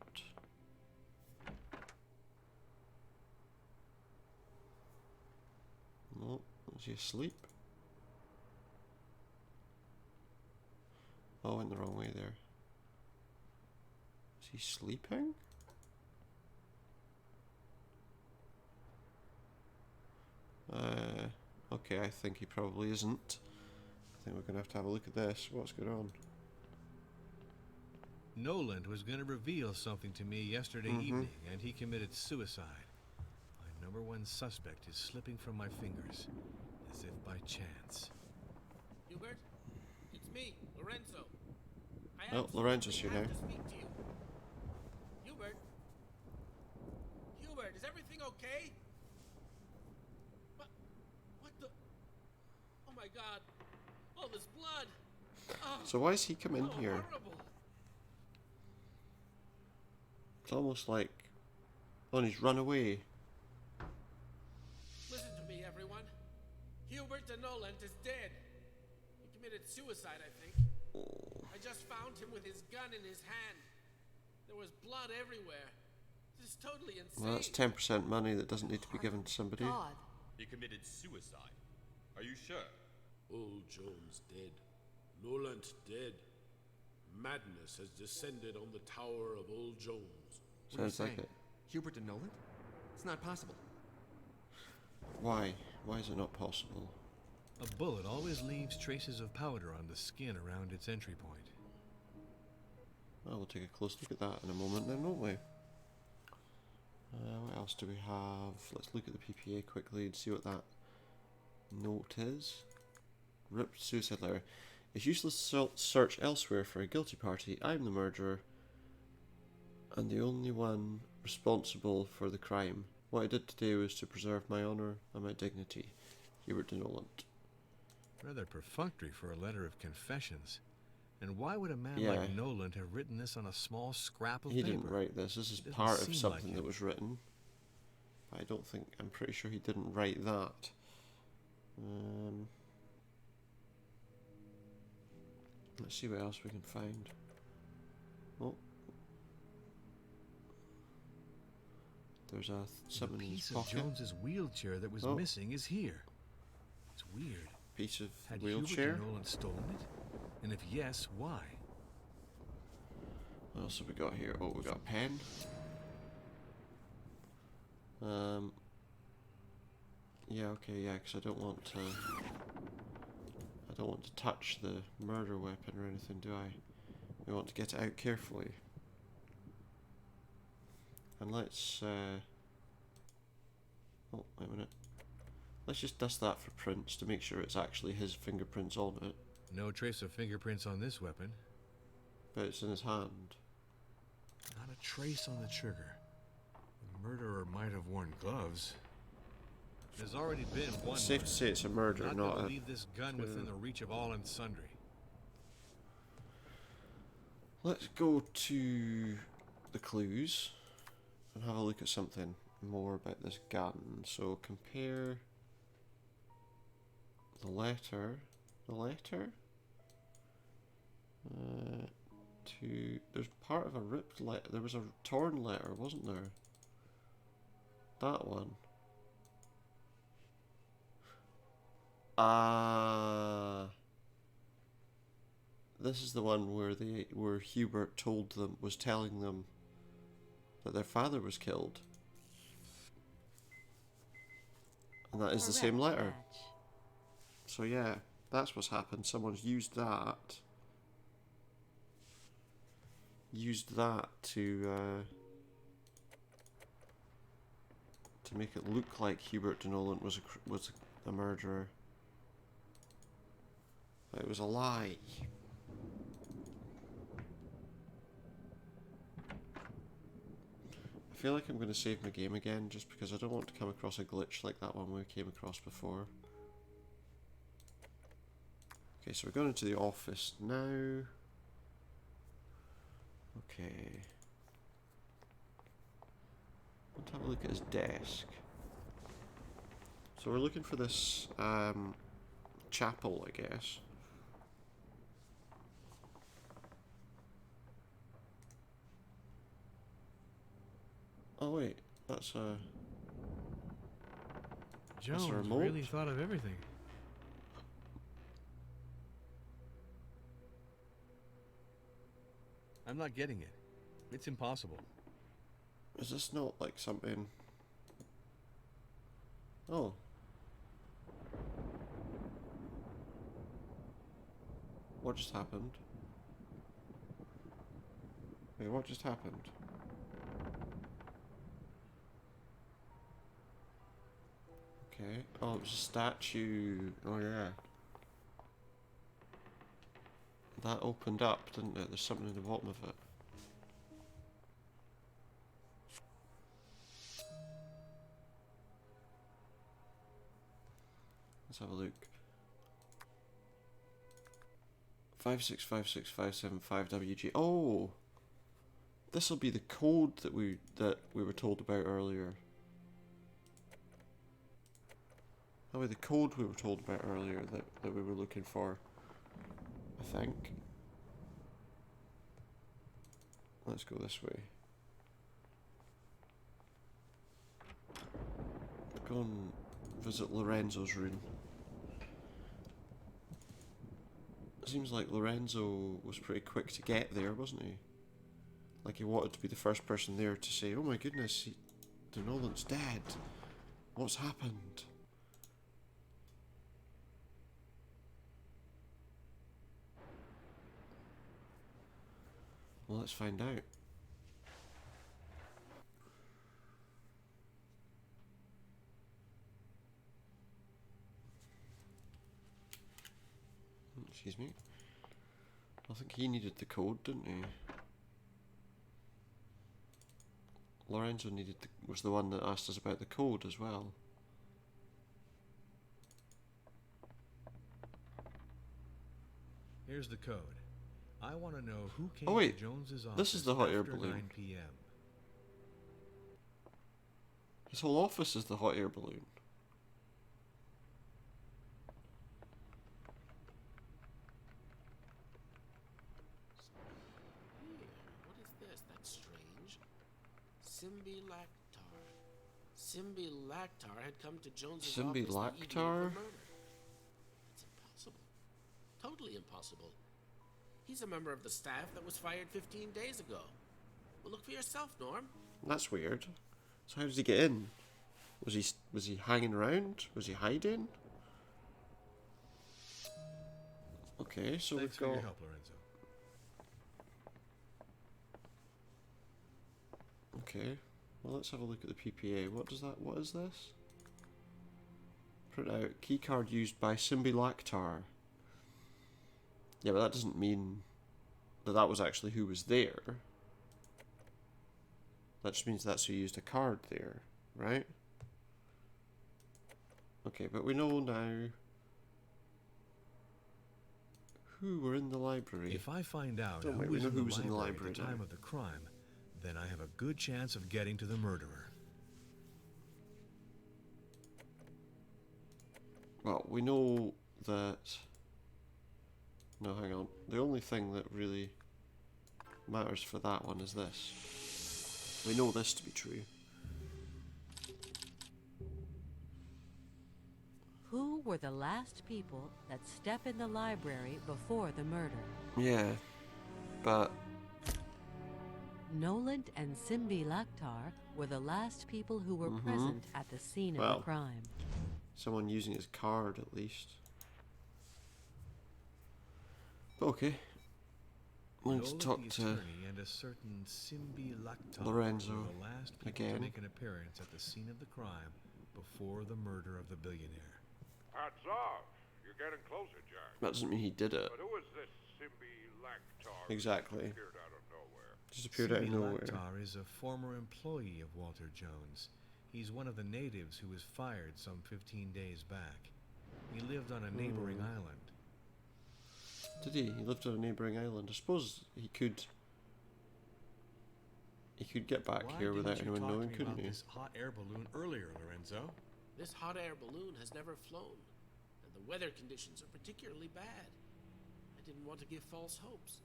No, is he asleep? Oh, I went the wrong way there. Is he sleeping? Okay, I think he probably isn't. I think we're going to have a look at this. What's going on? Noland was going to reveal something to me yesterday evening, and he committed suicide. My number one suspect is slipping from my fingers, as if by chance. Hubert, it's me, Lorenzo. Oh, Lorenzo's here now. To speak to you. Hubert? Hubert, is everything okay? What the? Oh my God! All this blood! Oh, So why has he come in here? horrible. It's almost like... Oh, he's run away. Listen to me, everyone. Hubert de Noland is dead. He committed suicide, I think. I just found him with his gun in his hand. There was blood everywhere. This is totally insane. Well, that's 10% money that doesn't need to be given to somebody. God. He committed suicide. Are you sure? Old Jones dead. Nolan dead. Madness has descended on the tower of Old Jones. What are you Sounds like saying? it. Hubert de Nolan? It's not possible. Why? Why is it not possible? A bullet always leaves traces of powder on the skin around its entry point. Well, we'll take a close look at that in a moment then, won't we? What else do we have? Let's look at the PPA quickly and see what that note is. Ripped suicide letter. It's useless to search elsewhere for a guilty party. I'm the murderer and the only one responsible for the crime. What I did today was to preserve my honour and my dignity. Hubert de Nolan. Rather perfunctory for a letter of confessions. And why would a man Yeah. like Noland have written this on a small scrap of He paper? didn't write this. This is It doesn't part of seem something like that him. was written. I don't think... I'm pretty sure he didn't write that. Let's see what else we can find. Oh. There's a The something in his piece of pocket. Jones's wheelchair that was Oh. missing is here. It's weird. Piece of Had wheelchair. Hubert de Nolan stolen it? And if yes, why? What else have we got here? Oh, we got a pen. Yeah, okay, yeah, because I don't want to touch the murder weapon or anything, do I? We want to get it out carefully. And let's... oh, wait a minute. Let's just dust that for prints to make sure it's actually his fingerprints on it. No trace of fingerprints on this weapon. But it's in his hand. Not a trace on the trigger. The murderer might have worn gloves. There's already been one. It's safe to say it's a murder, not a... leave this gun within the reach of all and sundry. Let's go to the clues and have a look at something more about this gun. So compare the letter to, there's part of a ripped letter, there was a torn letter, wasn't there? That one. This is the one where Hubert was telling them that their father was killed. And that is the same letter. So yeah, that's what's happened. Someone's used that. To make it look like Hubert de Nolan was a murderer. But it was a lie. I feel like I'm going to save my game again just because I don't want to come across a glitch like that one we came across before. Okay, so we're going into the office now. Okay. Let's have a look at his desk. So we're looking for this chapel, I guess. Oh wait, that's a... Jones that's a remote? really thought of everything. I'm not getting it. It's impossible. Is this not like something... Oh. What just happened? Wait, what just happened? Okay. Oh, it was a statue. Oh, yeah. That opened up, didn't it? There's something in the bottom of it. Let's have a look. 5656575WG. Oh! This'll be the code that we were told about earlier. That'll be the code we were told about earlier that we were looking for. I think. Let's go this way. Go and visit Lorenzo's room. It seems like Lorenzo was pretty quick to get there, wasn't he? Like he wanted to be the first person there to say, "Oh my goodness, de Nolan's dead. What's happened?" Well, let's find out. Excuse me. I think he needed the code, didn't he? Lorenzo was the one that asked us about the code as well. Here's the code. I want to know who came to Jones's office this is the hot air after balloon. 9 p.m. His whole office is the hot air balloon. What is this? That's strange. Simbi Lactar. Simbi Lactar had come to Jones's office the evening of the murder. It's impossible. Totally impossible. He's a member of the staff that was fired 15 days ago. Well, look for yourself, Norm. That's weird. So how did he get in? Was he hanging around? Was he hiding? Okay, so Thanks we've got... for your help, Lorenzo. Okay. Well, let's have a look at the PPA. What is this? Print out. Keycard used by Simbi Lactar. Yeah, but that doesn't mean that was actually who was there. That just means that's who used a card there, right? Okay, but we know now who were in the library. If I find out Don't who we? We was know in who the was in the library library at the time now. of the crime, then I have a good chance of getting to the murderer. Well, we know that... No, hang on. The only thing that really matters for that one is this. We know this to be true. Who were the last people that step in the library before the murder? Yeah, but... Noland and Simbi Lactar were the last people who were present at the scene of the crime. Someone using his card, at least. Okay. I'm going to talk to and a certain Simbi Lactar Lorenzo were the last people again. to make an appearance at the scene of the crime before the murder of the billionaire. Hats off. You're getting closer, Jack. That doesn't mean he did it. But who is this Simbi Lactar? Exactly. Who appeared out of nowhere? Just appeared out of Simbi nowhere. Lactar is a former employee of Walter Jones. He's one of the natives who was fired some 15 days back. He lived on a neighboring island. Did he? He lived on a neighbouring island. I suppose he could... He could get back Why here without didn't you anyone talk to knowing, me couldn't about he? this hot air balloon earlier, Lorenzo? This hot air balloon has never flown, and the weather conditions are particularly bad. I didn't want to give false hopes.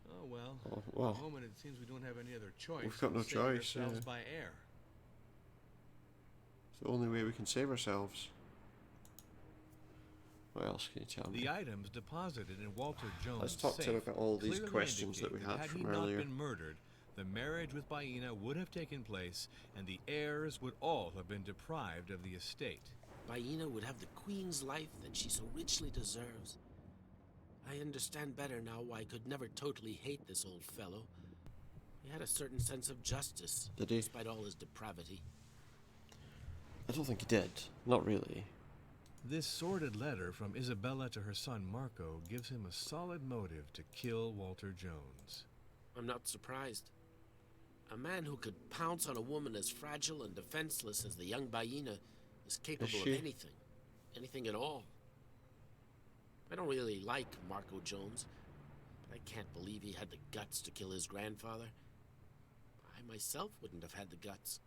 Oh, well. Oh, well. At the moment, it seems we don't have any other choice. We've got no than saving choice, ourselves yeah. by air. It's the only way we can save ourselves. What else can you tell me? The items deposited in Walter Jones' Let's talk to him safe about all these clearly questions that we indicate had he from not earlier. been murdered, the marriage with Baina would have taken place, and the heirs would all have been deprived of the estate. Baina would have the queen's life that she so richly deserves. I understand better now why I could never totally hate this old fellow. He had a certain sense of justice, Did he? despite all his depravity. I don't think he did. Not really. This sordid letter from Isabella to her son Marco gives him a solid motive to kill Walter Jones. I'm not surprised. A man who could pounce on a woman as fragile and defenseless as the young Baina is capable of anything. Anything at all. I don't really like Marco Jones, but I can't believe he had the guts to kill his grandfather. I myself wouldn't have had the guts.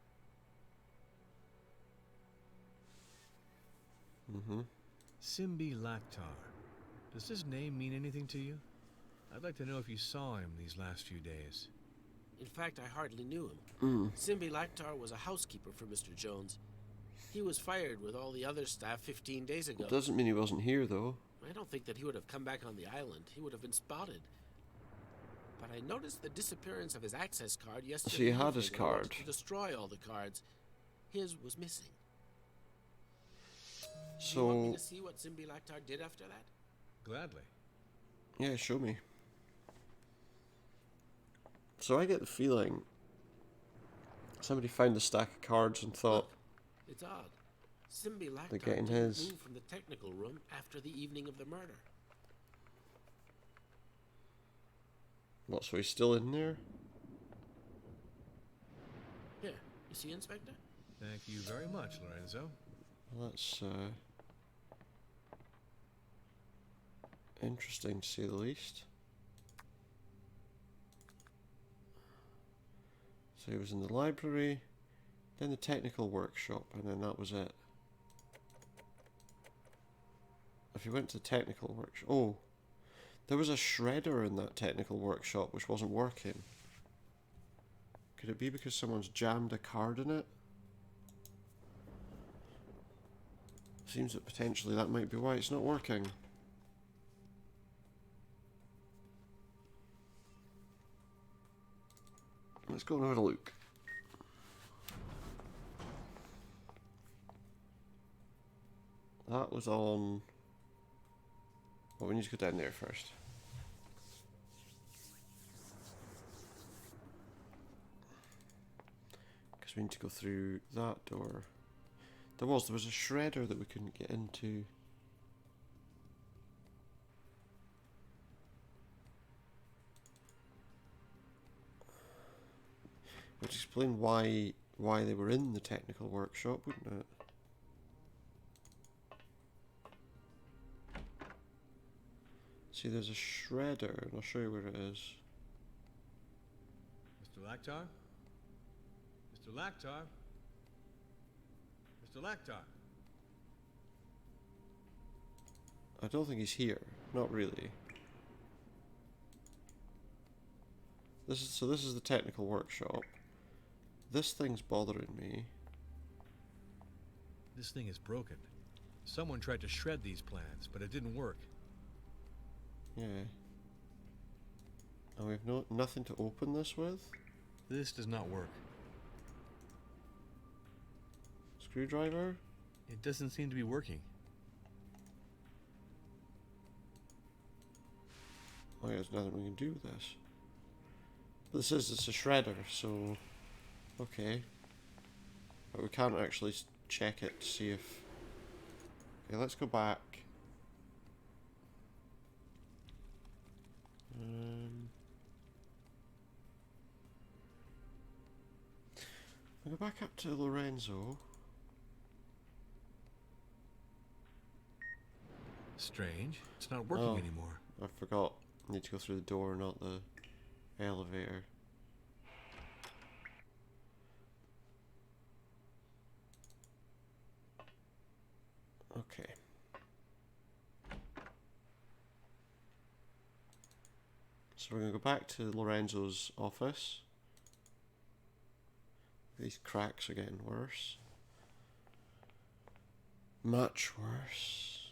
Simbi Lactar. Does this name mean anything to you? I'd like to know if you saw him these last few days. In fact, I hardly knew him. Simbi Lactar was a housekeeper for Mr. Jones. He was fired with all the other staff 15 days ago. It doesn't mean he wasn't here, though. I don't think that he would have come back on the island. He would have been spotted. But I noticed the disappearance of his access card yesterday. So he had his evening. I wanted card. to destroy all the cards. His was missing. Do you want me to see what Simbi Lactar did after that? Gladly. Yeah, show me. So I get the feeling somebody found a stack of cards and thought, It's odd. Simbi Lactar they're getting didn't his. move from the technical room after the evening of the murder. What, so he's still in there? Here, you see, Inspector? Thank you very much, Lorenzo. Well, that's interesting to say the least. So he was in the library, then the technical workshop, and then that was it. If he went to the technical workshop... Oh, there was a shredder in that technical workshop which wasn't working. Could it be because someone's jammed a card in it? Seems that potentially that might be why it's not working. Let's go and have a look. That was on... Well, we need to go down there first. Because we need to go through that door. There was a shredder that we couldn't get into. Which explain why they were in the technical workshop, wouldn't it? See, there's a shredder, and I'll show you where it is. Mr. Lactar? Mr. Lactar? Mr. Lactar? I don't think he's here. Not really. This is the technical workshop. This thing's bothering me. This thing is broken. Someone tried to shred these plans, but it didn't work. Yeah. And we've nothing to open this with? This does not work. Screwdriver? It doesn't seem to be working. Oh yeah, there's nothing we can do with this. But this is, it's a shredder, so... Okay. But we can't actually check it to see if... Okay, let's go back. We'll go back up to Lorenzo. Strange. It's not working anymore. I forgot. I need to go through the door, not the elevator. Okay. So we're going to go back to Lorenzo's office. These cracks are getting worse. Much worse.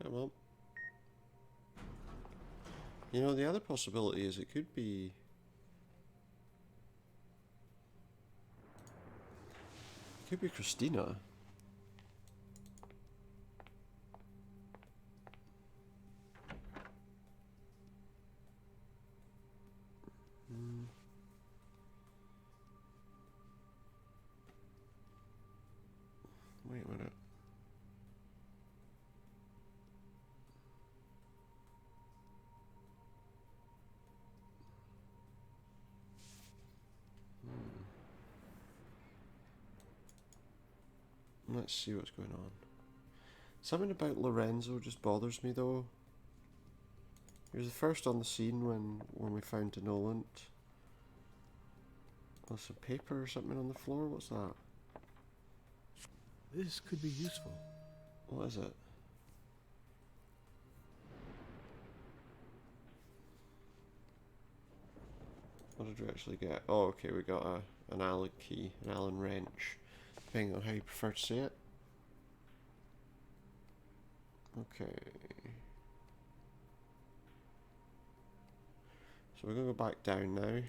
Come on. You know, the other possibility is it could be... It could be Christina. Wait a minute. Let's see what's going on. Something about Lorenzo just bothers me though. He was the first on the scene when we found Denolent. Oh, some paper or something on the floor? What's that? This could be useful. What is it? What did we actually get? Oh, okay, we got an Allen key, an Allen wrench, depending on how you prefer to say it. Okay. So we're going to go back down now. And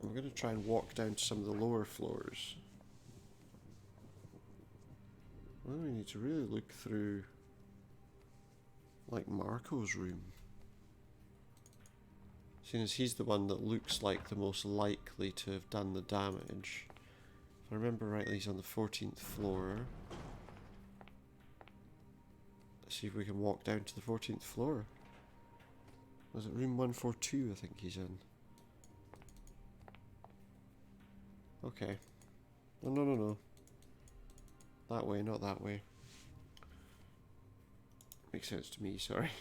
we're going to try and walk down to some of the lower floors. Well, we need to really look through, like, Marco's room. Seeing as he's the one that looks like the most likely to have done the damage. If I remember rightly, he's on the 14th floor. Let's see if we can walk down to the 14th floor. Was it room 142, I think he's in. Okay. Oh, no. That way, not that way. Makes sense to me, sorry.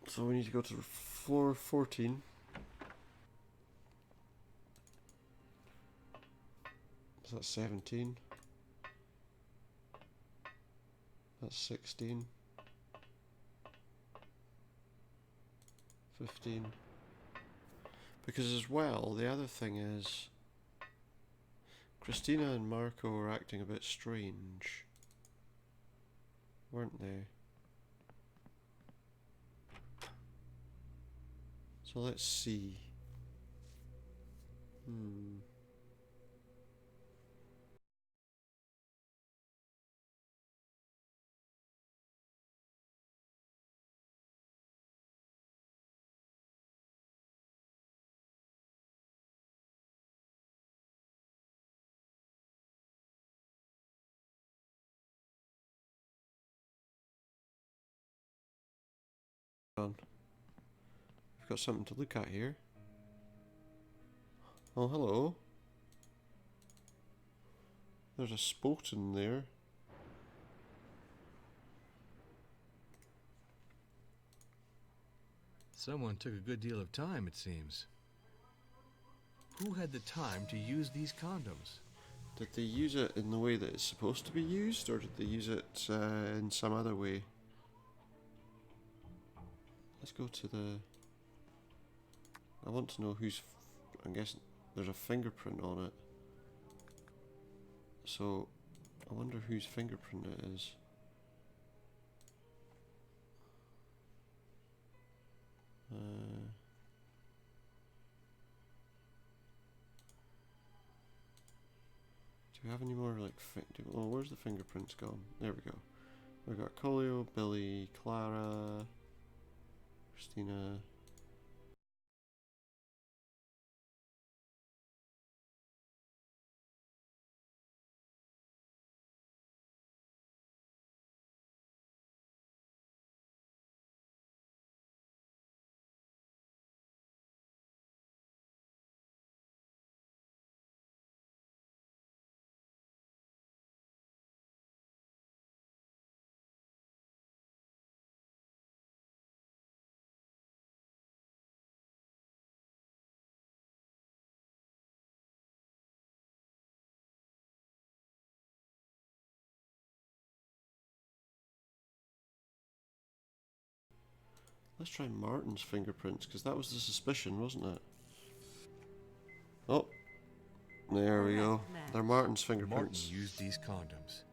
So we need to go to floor 14. So that's 17. That's 16. 15. Because as well, the other thing is, Christina and Marco were acting a bit strange, weren't they? So let's see. On. We've got something to look at here. Oh, hello. There's a Spoten there. Someone took a good deal of time, it seems. Who had the time to use these condoms? Did they use it in the way that it's supposed to be used, or did they use it in some other way? Let's go to the... I want to know who's... I guess there's a fingerprint on it. So, I wonder whose fingerprint it is. Do we have any more, like... Oh, where's the fingerprints gone? There we go. We've got Colio, Billy, Clara, Christina... Let's try Martin's fingerprints, because that was the suspicion, wasn't it? Oh, there we go. They're Martin's fingerprints. Martin used these condoms.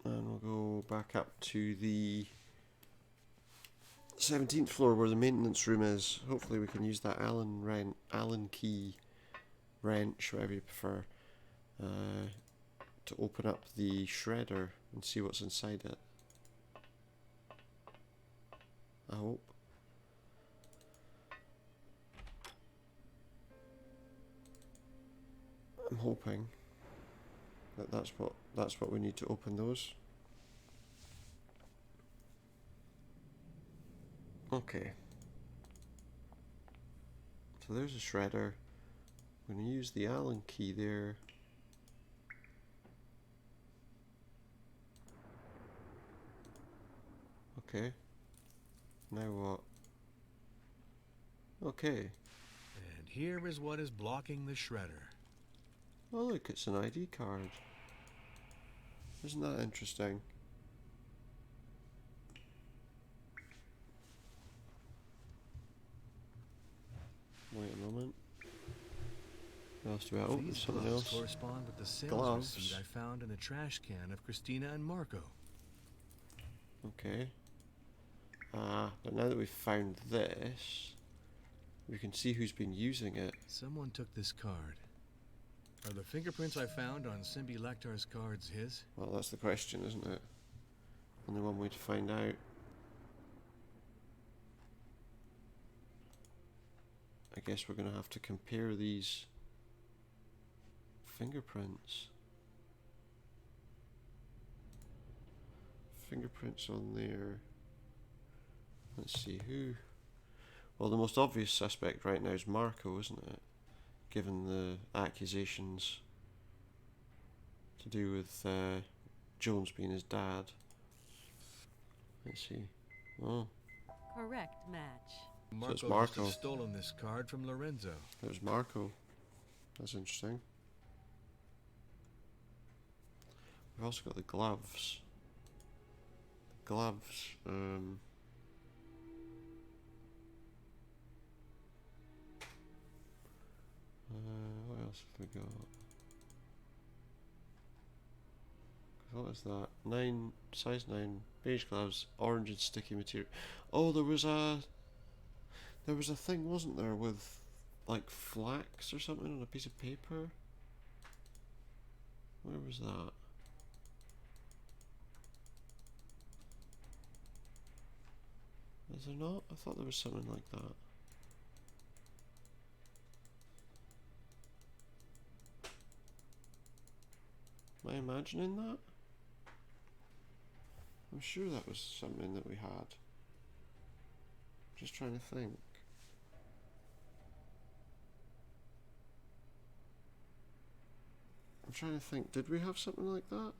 And we'll go back up to the 17th floor where the maintenance room is. Hopefully we can use that Allen key, wrench, whatever you prefer, to open up the shredder and see what's inside it. I hope. I'm hoping that that's what we need to open those. Okay. So there's a shredder. I'm going to use the Allen key there. Okay. Now what? Okay. And here is what is blocking the shredder. Oh look, it's an ID card. Isn't that interesting? Wait a moment. What else do I open? These Something gloves else. correspond with the sales Gloves. receipt I found in the trash can of Christina and Marco. Okay. But now that we've found this, we can see who's been using it. Someone took this card. Are the fingerprints I found on Simbi Lectar's cards his? Well, that's the question, isn't it? Only one way to find out. I guess we're going to have to compare these fingerprints. Fingerprints on there. Let's see, who Well, the most obvious suspect right now is Marco, isn't it? Given the accusations to do with Jones being his dad. Let's see. Oh. Correct match. So it's Marco must Marco. have stolen this card from Lorenzo. It was Marco. That's interesting. We've also got the gloves. Gloves. What else have we got? What is that? 9, size 9, beige gloves, orange and sticky material. Oh, there was a thing, wasn't there, with like flax or something on a piece of paper? Where was that? Is there not? I thought there was something like that. Am I imagining that? I'm sure that was something that we had. Just trying to think. I'm trying to think, did we have something like that?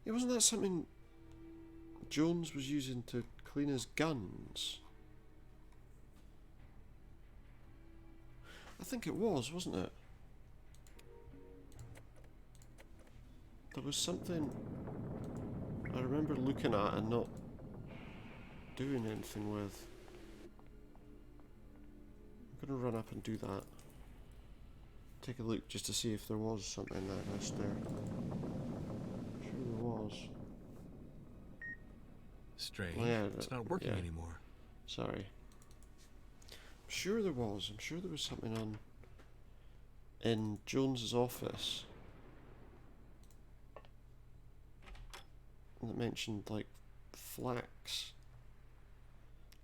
Yeah, wasn't that something Jones was using to clean his guns? I think it was, wasn't it? There was something I remember looking at and not doing anything with. I'm gonna run up and do that. Take a look just to see if there was something that I missed there. I'm sure there was. Strange. Oh, yeah, it's not working anymore. Sorry. I'm sure there was. I'm sure there was something on in Jones's office that mentioned like flax,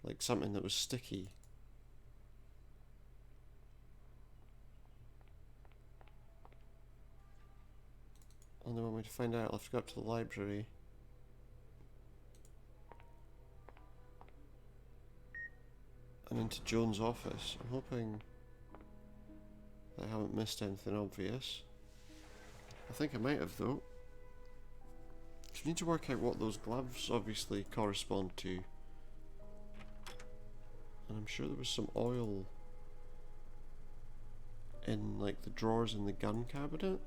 like something that was sticky. And they want me to find out. I'll have to go up to the library. And into Jones' office. I'm hoping I haven't missed anything obvious. I think I might have though. We need to work out what those gloves obviously correspond to. And I'm sure there was some oil in like the drawers in the gun cabinet.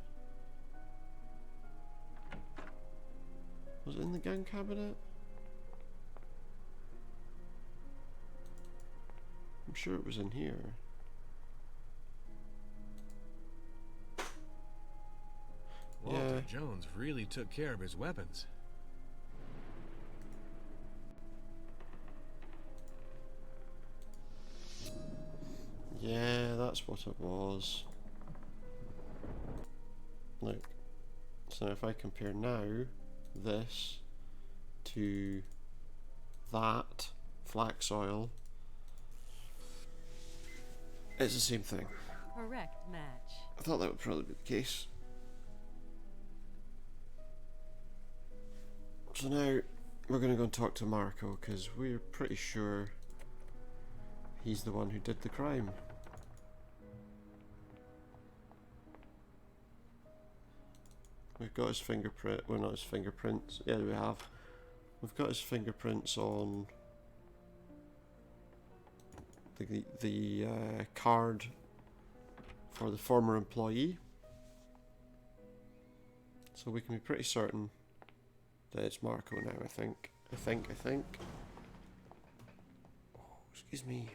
Was it in the gun cabinet? I'm sure it was in here. Walter Jones really took care of his weapons. Yeah, that's what it was. Look. So if I compare now this to that flax oil, it's the same thing. Correct match. I thought that would probably be the case. So now we're going to go and talk to Marco because we're pretty sure he's the one who did the crime. We've got his fingerprint, well not his fingerprints, yeah we have. We've got his fingerprints on the card for the former employee. So we can be pretty certain that it's Marco now, I think. I think. Oh, excuse me.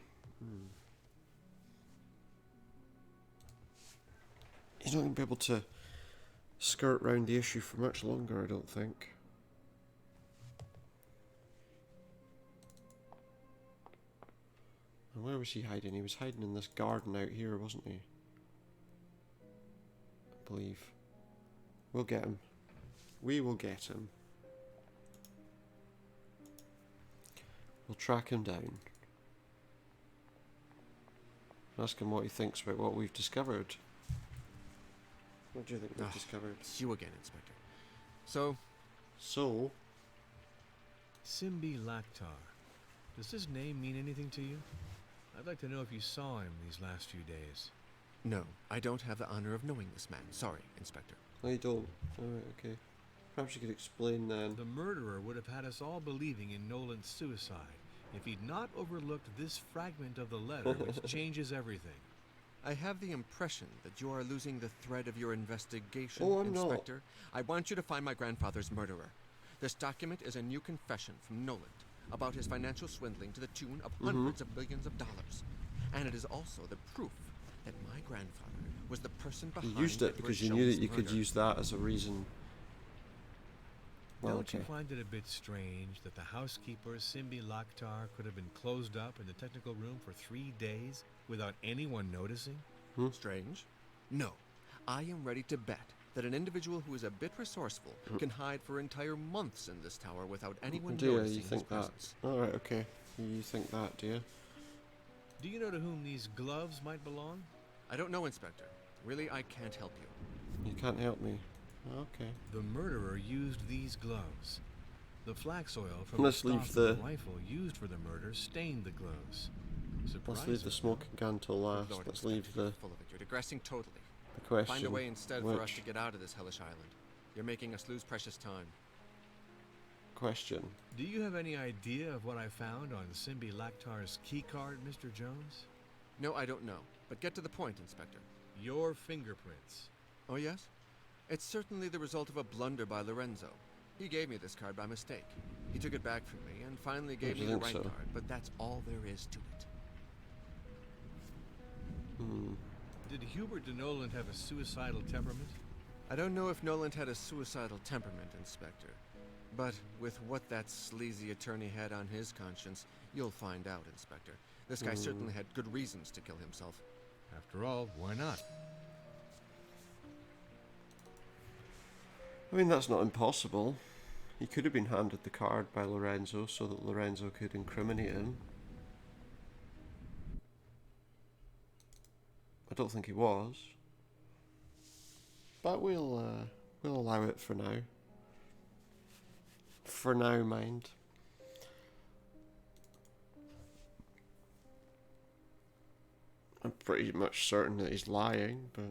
He's not going to be able to skirt round the issue for much longer, I don't think. And where was he hiding? He was hiding in this garden out here, wasn't he? I believe. We'll get him. We will get him. We'll track him down. Ask him what he thinks about what we've discovered. What do you think we've discovered? It's you again, Inspector. So? Simbi Laktar. Does his name mean anything to you? I'd like to know if you saw him these last few days. No, I don't have the honor of knowing this man. Sorry, Inspector. No, you don't. Alright, okay. Perhaps you could explain then. The murderer would have had us all believing in Nolan's suicide if he'd not overlooked this fragment of the letter which changes everything. I have the impression that you are losing the thread of your investigation, Oh, I'm Inspector. I want you to find my grandfather's murderer. This document is a new confession from Nolan about his financial swindling to the tune of hundreds of billions of dollars. And it is also the proof that my grandfather was the person behind You used it because you knew that you could use that as a reason. Well, Don't you find it a bit strange that the housekeeper, Simbi Laktar, could have been closed up in the technical room for 3 days without anyone noticing? Strange? No. I am ready to bet that an individual who is a bit resourceful can hide for entire months in this tower without anyone noticing you think his presence. that? Alright, okay. You think that, do you? Do you know to whom these gloves might belong? I don't know, Inspector. Really, I can't help you. You can't help me. Okay. The murderer used these gloves. The flax oil from Let's the leave stock the- of the rifle used for the murder stained the gloves. Let's leave the smoking gun till last. Lord, Let's Inspector, leave you're the full of it. You're digressing totally. question. Find a way instead for us which to get out of this hellish island. You're making us lose precious time. question. Do you have any idea of what I found on Simbi Laktar's keycard, Mr. Jones? No, I don't know. But get to the point, Inspector. Your fingerprints. Oh, yes? It's certainly the result of a blunder by Lorenzo. He gave me this card by mistake. He took it back from me and finally gave me the right card, but that's all there is to it. Did Hubert de Noland have a suicidal temperament? I don't know if Noland had a suicidal temperament, Inspector. But with what that sleazy attorney had on his conscience, you'll find out, Inspector. This guy certainly had good reasons to kill himself. After all, why not? I mean, that's not impossible. He could have been handed the card by Lorenzo so that Lorenzo could incriminate him. I don't think he was. But we'll allow it for now. For now, mind. I'm pretty much certain that he's lying, but...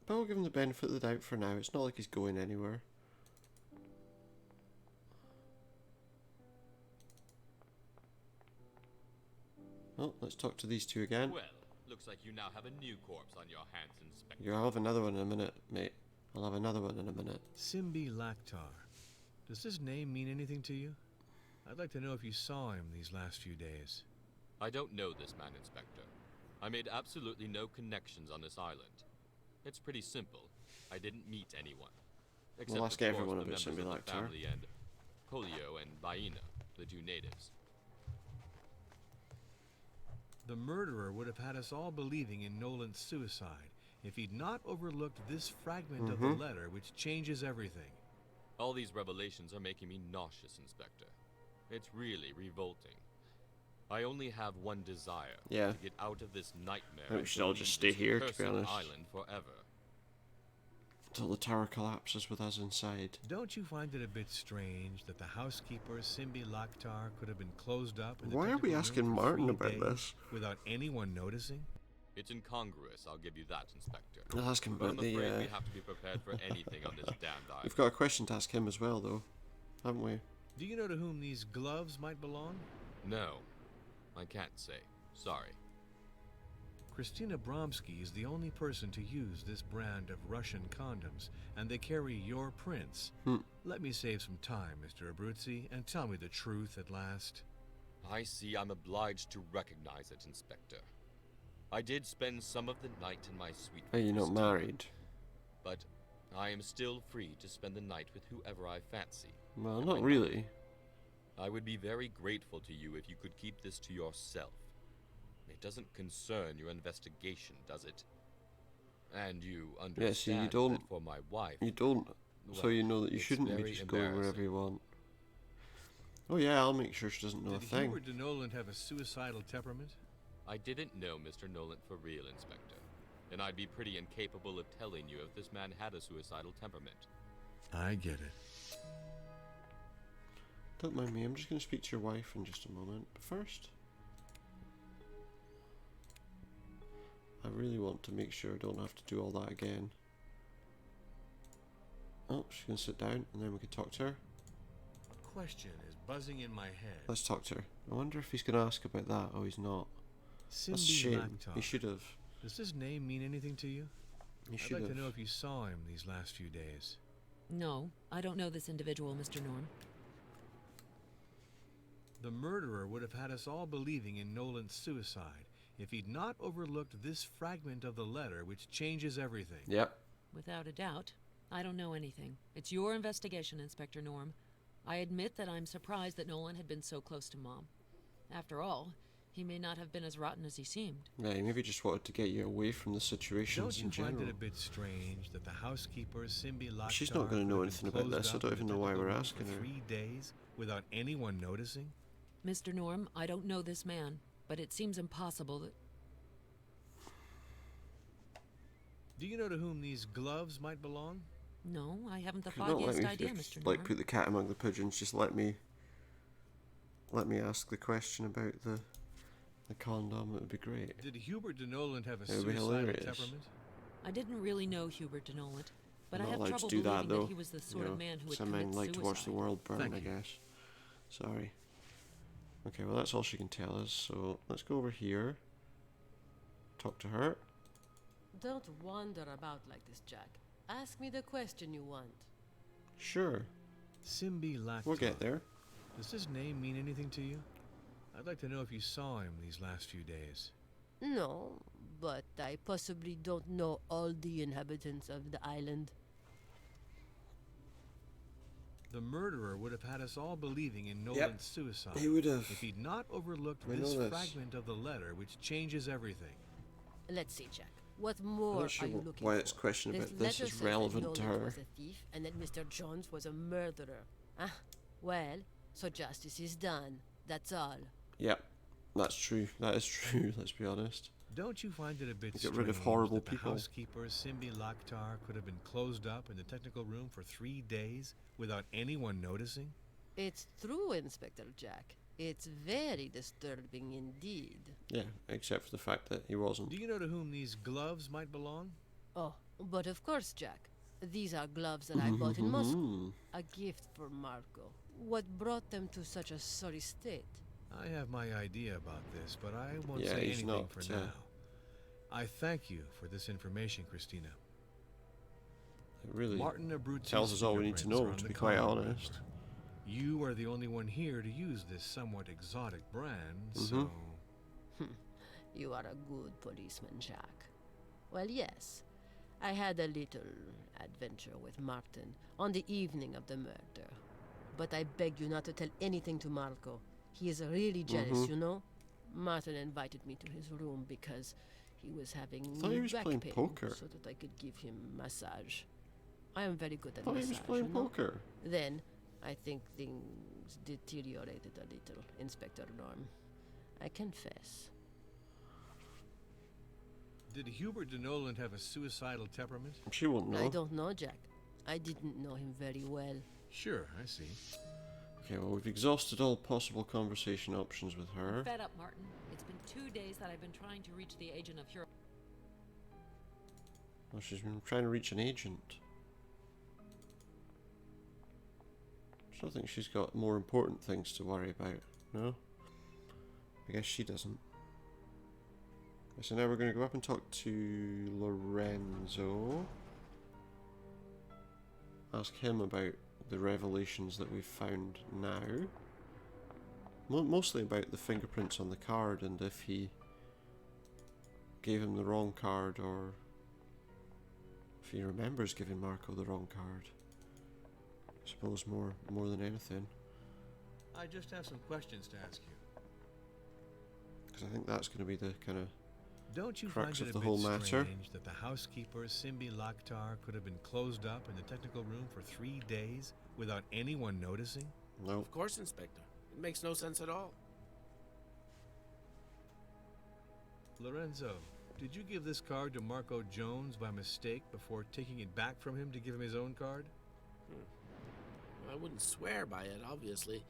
But we'll give him the benefit of the doubt for now. It's not like he's going anywhere. Well, let's talk to these two again. Well, looks like you now have a new corpse on your hands, Inspector. Yeah, I'll have another one in a minute, mate. I'll have another one in a minute. Simbi Laktar. Does this name mean anything to you? I'd like to know if you saw him these last few days. I don't know this man, Inspector. I made absolutely no connections on this island. It's pretty simple. I didn't meet anyone. Except, We'll ask of course, everyone the about members Simbi of the Laktar. family and Polio and Baina, the two natives. The murderer would have had us all believing in Nolan's suicide if he'd not overlooked this fragment of the letter which changes everything. All these revelations are making me nauseous, Inspector. It's really revolting. I only have one desire. Yeah. To get out of this nightmare. I think we and should all to just leave stay this here, to be cursed honest. island forever. Until the tower collapses with us inside. Don't you find it a bit strange that the housekeeper, Simbi Laktar, could have been closed up in the Why are we technical asking room for Martin 3 about days this? without anyone noticing? It's incongruous, I'll give you that, Inspector. I'll ask him But about I'm the... afraid we have to be prepared for anything on this damned island. We've got a question to ask him as well, though. Haven't we? Do you know to whom these gloves might belong? No, I can't say. Sorry. Christina Bromsky is the only person to use this brand of Russian condoms, and they carry your prints. Let me save some time, Mr. Abruzzi, and tell me the truth at last. I see I'm obliged to recognize it, Inspector. I did spend some of the night in my suite. Are you not married? But I am still free to spend the night with whoever I fancy. Well, not really. I would be very grateful to you if you could keep this to yourself. It doesn't concern your investigation, does it? And you understand you don't- that for my wife... You don't So you know that you it's shouldn't be very just going wherever embarrassing. you want. Oh yeah, I'll make sure she doesn't know a Did thing. Hubert de Noland have a suicidal temperament? I didn't know Mr. Nolan for real, Inspector. And I'd be pretty incapable of telling you if this man had a suicidal temperament. I get it. Don't mind me, I'm just going to speak to your wife in just a moment. But first, I really want to make sure I don't have to do all that again. Oh, she's going to sit down and then we can talk to her. A question is buzzing in my head. Let's talk to her. I wonder if he's going to ask about that. Oh, he's not. That's a Simbi shame. Lactar. He should have. Does this name mean anything to you? He I'd should like have. to know if you saw him these last few days. No, I don't know this individual, Mr. Norm. The murderer would have had us all believing in Nolan's suicide if he'd not overlooked this fragment of the letter which changes everything. Yep. Without a doubt. I don't know anything. It's your investigation, Inspector Norm. I admit that I'm surprised that Nolan had been so close to Mom. After all, he may not have been as rotten as he seemed. Yeah, he maybe just wanted to get you away from the situations Don't you in find general. it a bit strange that the housekeeper, Simbi Lactar, She's not going to know anything about this. I don't even know why we're asking her. 3 days without anyone noticing? Mr. Norm, I don't know this man, but it seems impossible that... Do you know to whom these gloves might belong? No, I haven't the Could you not let foggiest me idea, just, Mr. like Norm. put the cat among the pigeons? Just let me ask the question about the condom. It would be great. Did Hubert de Noland have a It would be suicidal hilarious. temperament? I didn't really know Hubert de Noland, but I'm I not have allowed trouble to do believing that, though. that he was the sort of man who would some commit men like suicide. to watch the world burn, Thank I you. guess. Sorry. Okay, well that's all she can tell us. So let's go over here. Talk to her. Don't wander about like this, Jack. Ask me the question you want. Sure. Simbi Lactar. We'll get there. Does this name mean anything to you? I'd like to know if you saw him these last few days. No, but I possibly don't know all the inhabitants of the island. The murderer would have had us all believing in Nolan's suicide. He would have. If he'd not overlooked We this know this. fragment of the letter which changes everything. Let's see, Jack. What I'm more not sure are you looking why for? this question This about this letter is says that relevant to Nolan her. was a thief and that Mr. Jones was a murderer. Ah, well, so justice is done. That's all. Yep, that's true. That is true. Let's be honest. Don't you find it a bit Get strange rid of horrible that people. the housekeeper, Simbi Lactar, could have been closed up in the technical room for 3 days without anyone noticing? It's true, Inspector Jack. It's very disturbing indeed. Yeah, except for the fact that he wasn't. Do you know to whom these gloves might belong? Oh, but of course, Jack. These are gloves that I bought in Moscow. Mhm. A gift for Marco. What brought them to such a sorry state? I have my idea about this, but I won't Yeah, say he's anything not, for now. I thank you for this information, Christina. It really Martin Abruzzi's tells us all we need to fingerprints are know, on to the be quite condom honest. wrapper. You are the only one here to use this somewhat exotic brand, so... You are a good policeman, Jack. Well, yes. I had a little adventure with Martin on the evening of the murder. But I beg you not to tell anything to Marco. He is really jealous, you know? Martin invited me to his room because he was having thought he was back playing pain poker. so that I could give him massage. I am very good I at thought he massage, was playing you know? poker. Then, I think things deteriorated a little, Inspector Norm. I confess. Did Hubert de Noland have a suicidal temperament? She won't know. I don't know, Jack. I didn't know him very well. Sure, I see. Okay, well, we've exhausted all possible conversation options with her. Fed up, Martin. It's been 2 days that I've been trying to reach the agent of Hero. Well, she's been trying to reach an agent. I don't think she's got more important things to worry about, no? I guess she doesn't. So now we're going to go up and talk to Lorenzo. Ask him about the revelations that we've found now. Mostly about the fingerprints on the card and if he gave him the wrong card or if he remembers giving Marco the wrong card. I suppose more than anything. I just have some questions to ask you. Because I think that's going to be the kind of Don't you crux find of it a the bit whole matter. strange that the housekeeper, Simbi Laktar, could have been closed up in the technical room for 3 days without anyone noticing? No. Of course, Inspector. It makes no sense at all. Lorenzo, did you give this card to Marco Jones by mistake before taking it back from him to give him his own card? I wouldn't swear by it, obviously.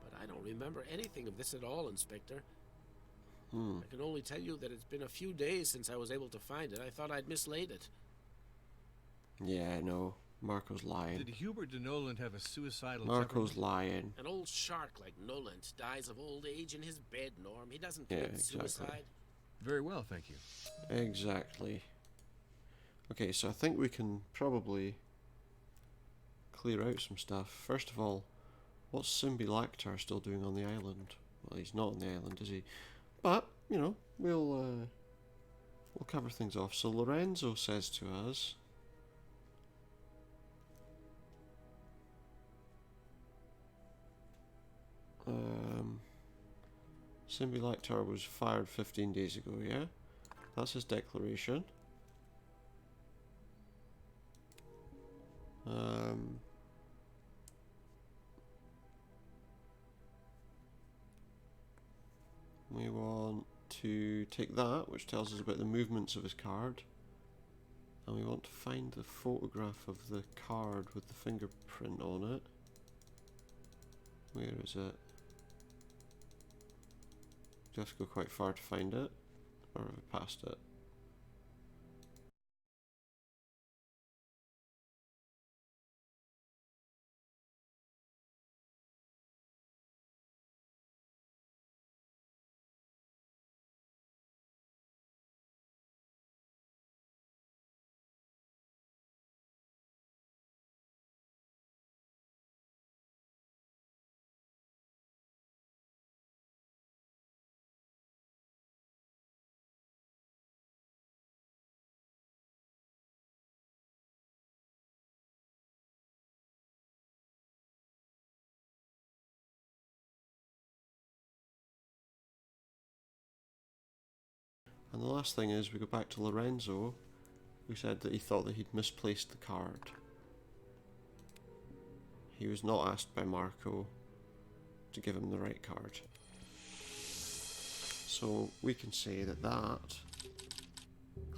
But I don't remember anything of this at all, Inspector. I can only tell you that it's been a few days since I was able to find it. I thought I'd mislaid it. Yeah, no. Marco's lying. Did Hubert de Noland have a suicidal Marco's temperament? lying. An old shark like Noland dies of old age in his bed, Norm. He doesn't Yeah, commit exactly. suicide. Very well, thank you. Exactly. Okay, so I think we can probably clear out some stuff. First of all, what's Simbi Laktar still doing on the island? Well, he's not on the island, is he? But, you know, we'll cover things off. So Lorenzo says to us, Simbi Laktar was fired 15 days ago, yeah? That's his declaration. We want to take that, which tells us about the movements of his card. And we want to find the photograph of the card with the fingerprint on it. Where is it? Do you have to go quite far to find it? Or have we passed it? And the last thing is we go back to Lorenzo, who said that he thought that he'd misplaced the card. He was not asked by Marco to give him the right card. So we can say that that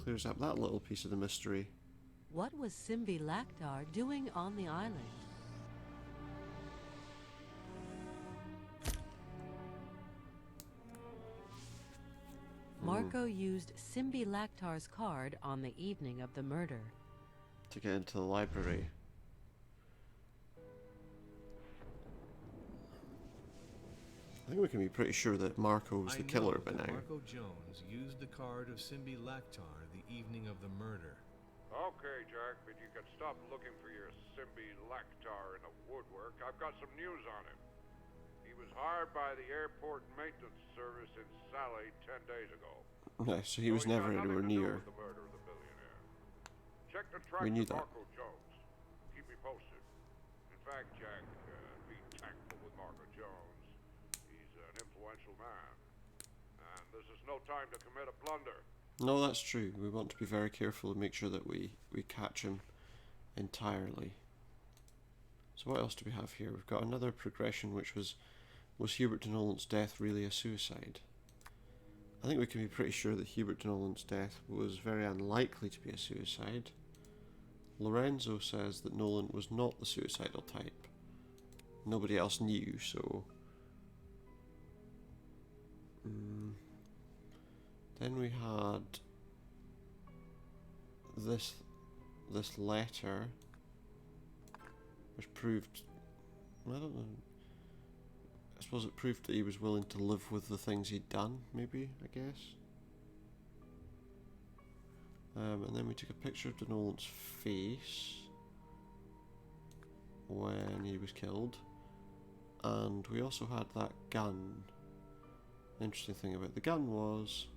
clears up that little piece of the mystery. What was Simbi Laktar doing on the island? Marco used Simbi Laktar's card on the evening of the murder. To get into the library. I think we can be pretty sure that Marco's the killer by now. Marco Jones used the card of Simbi Laktar the evening of the murder. Okay, Jack, but you can stop looking for your Simbi Laktar in the woodwork. I've got some news on him. He was hired by the airport maintenance service in Sally 10 days ago. Yeah, so he was never anywhere near. The murder of the billionaire. Check the track We knew of that. Marco Jones. Keep me posted. In fact, Jack, be tactful with Marco Jones. He's an influential man. And this is no time to commit a blunder. No, that's true. We want to be very careful and make sure that we catch him entirely. So what else do we have here? We've got another progression, which was Hubert de Noland's death really a suicide? I think we can be pretty sure that Hubert de Noland's death was very unlikely to be a suicide. Lorenzo says that Noland was not the suicidal type. Nobody else knew, so... Then we had this letter, which proved, I don't know, I suppose it proved that he was willing to live with the things he'd done, maybe, I guess. And then we took a picture of de Noland's face when he was killed, and we also had that gun. The interesting thing about the gun was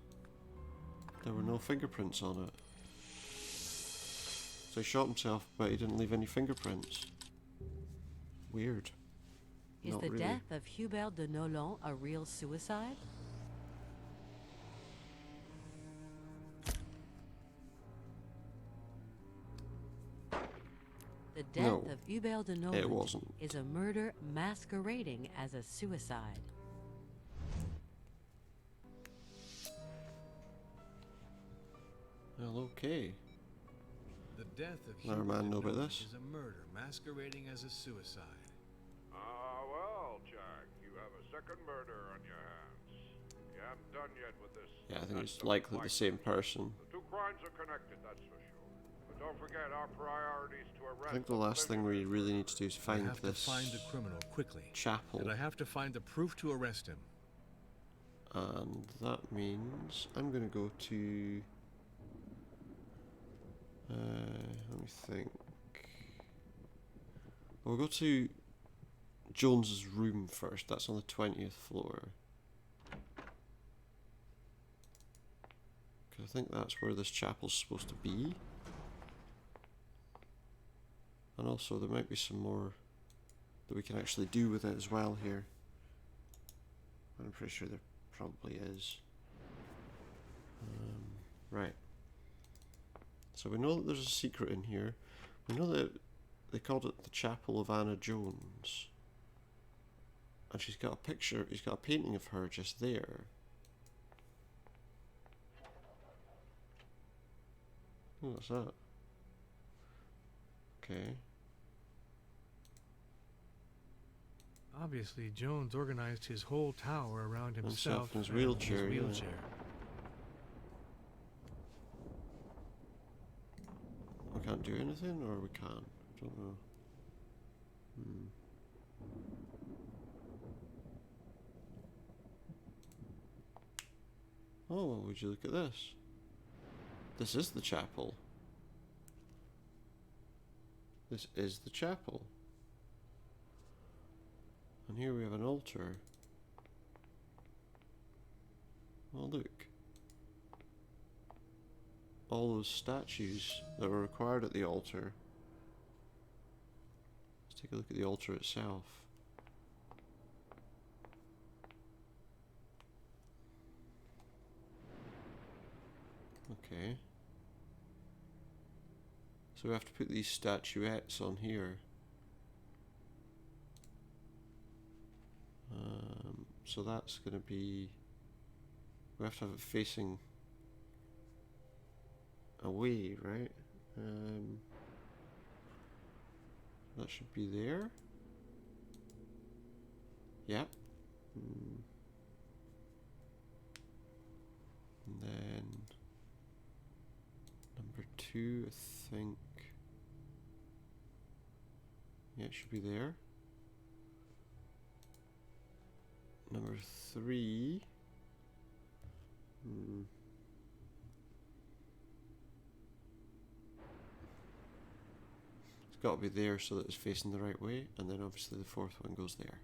there were no fingerprints on it. So he shot himself, but he didn't leave any fingerprints. Weird. Is Not the really. death of Hubert de Noland a real suicide? The death No, of Ubel de it Noland wasn't. is a murder masquerading as a suicide. Well, okay. The death of Let our Hubert man de know about Noland this. is a murder masquerading as a suicide. Ah, well, Jack, you have a second murder on your hands. You haven't done yet with this. Yeah, I think it's handsome likely the white same person. person. The two crimes are connected, that's for sure. But don't forget our priorities to arrest. I think the last thing we really need to do is find I have this to find the criminal quickly. chapel. And I have to find the proof to arrest him. And that means I'm going to go to... let me think. We'll go to Jones's room first. That's on the 20th floor. Because I think that's where this chapel's supposed to be. And also there might be some more that we can actually do with it as well here. I'm pretty sure there probably is. Right. So we know that there's a secret in here. We know that they called it the Chapel of Anna Jones. And she's got a picture, he's got a painting of her just there. Oh, what's that? Okay. Obviously, Jones organized his whole tower around Himself himself in his and wheelchair, his yeah. wheelchair. We can't do anything, or we can? Don't know. Oh, well, would you look at this? This is the chapel. This is the chapel. And here we have an altar. Oh, look. All those statues that were required at the altar. Let's take a look at the altar itself. Okay. So we have to put these statuettes on here. So that's going to be... We have to have it facing away, right? That should be there. Yep. And then number 2, I think. Yeah, it should be there. Number 3. It's got to be there so that it's facing the right way, and then obviously the 4th one goes there.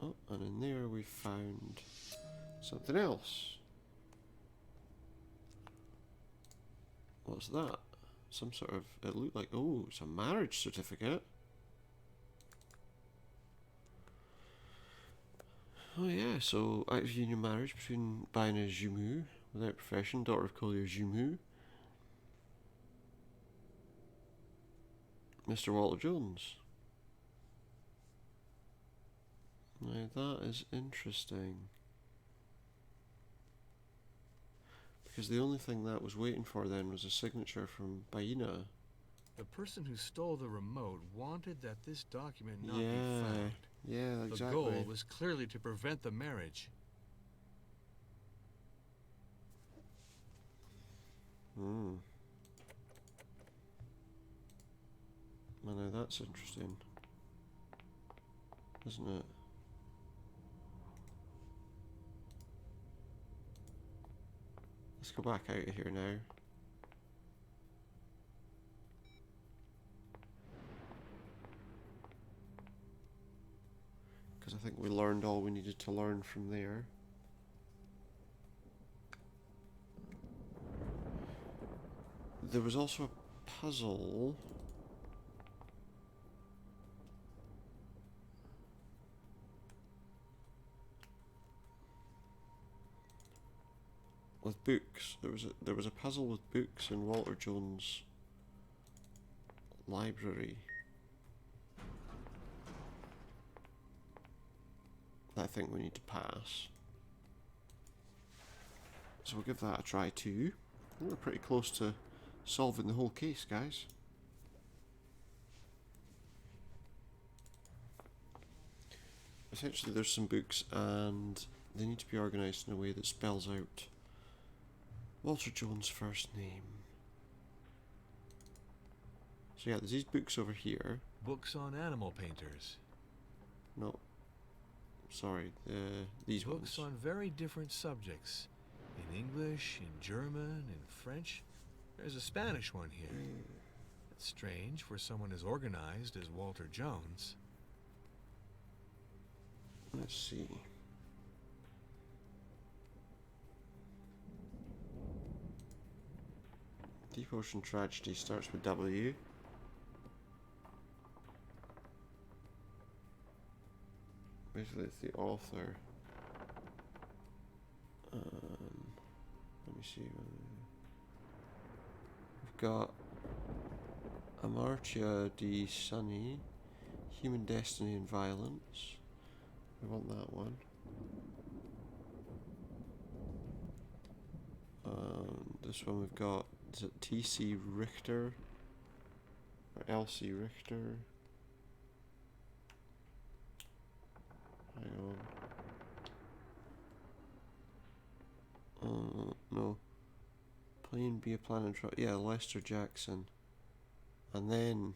Oh, and in there we found something else. What's that? Some sort of, it looked like, oh, it's a marriage certificate. Oh yeah, so act of union marriage between Baina Jumu, without profession, daughter of Collier Jumu, Mr. Walter Jones. Now that is interesting. Because the only thing that was waiting for then was a signature from Baina. The person who stole the remote wanted that this document not Yeah, be found. yeah, exactly. The goal was clearly to prevent the marriage. Well, now that's interesting, isn't it? Let's go back out of here now. Because I think we learned all we needed to learn from there. There was also a puzzle. with books. There was a puzzle with books in Walter Jones' library that I think we need to pass. So we'll give that a try too. We're pretty close to solving the whole case, guys. Essentially there's some books and they need to be organised in a way that spells out Walter Jones' first name. So yeah, there's these books over here. Books on animal painters. No. Sorry, these Books ones. on very different subjects. In English, in German, in French. There's a Spanish one here. That's strange for someone as organized as Walter Jones. Let's see. Deep Ocean Tragedy starts with W. Basically, it's the author. Let me see. We've got Amartya D. Sunny, Human Destiny and Violence. We want that one. This one we've got, is it T.C. Richter? Or L.C. Richter? Hang on. No. Plane B, a plan and try. Yeah, Lester Jackson. And then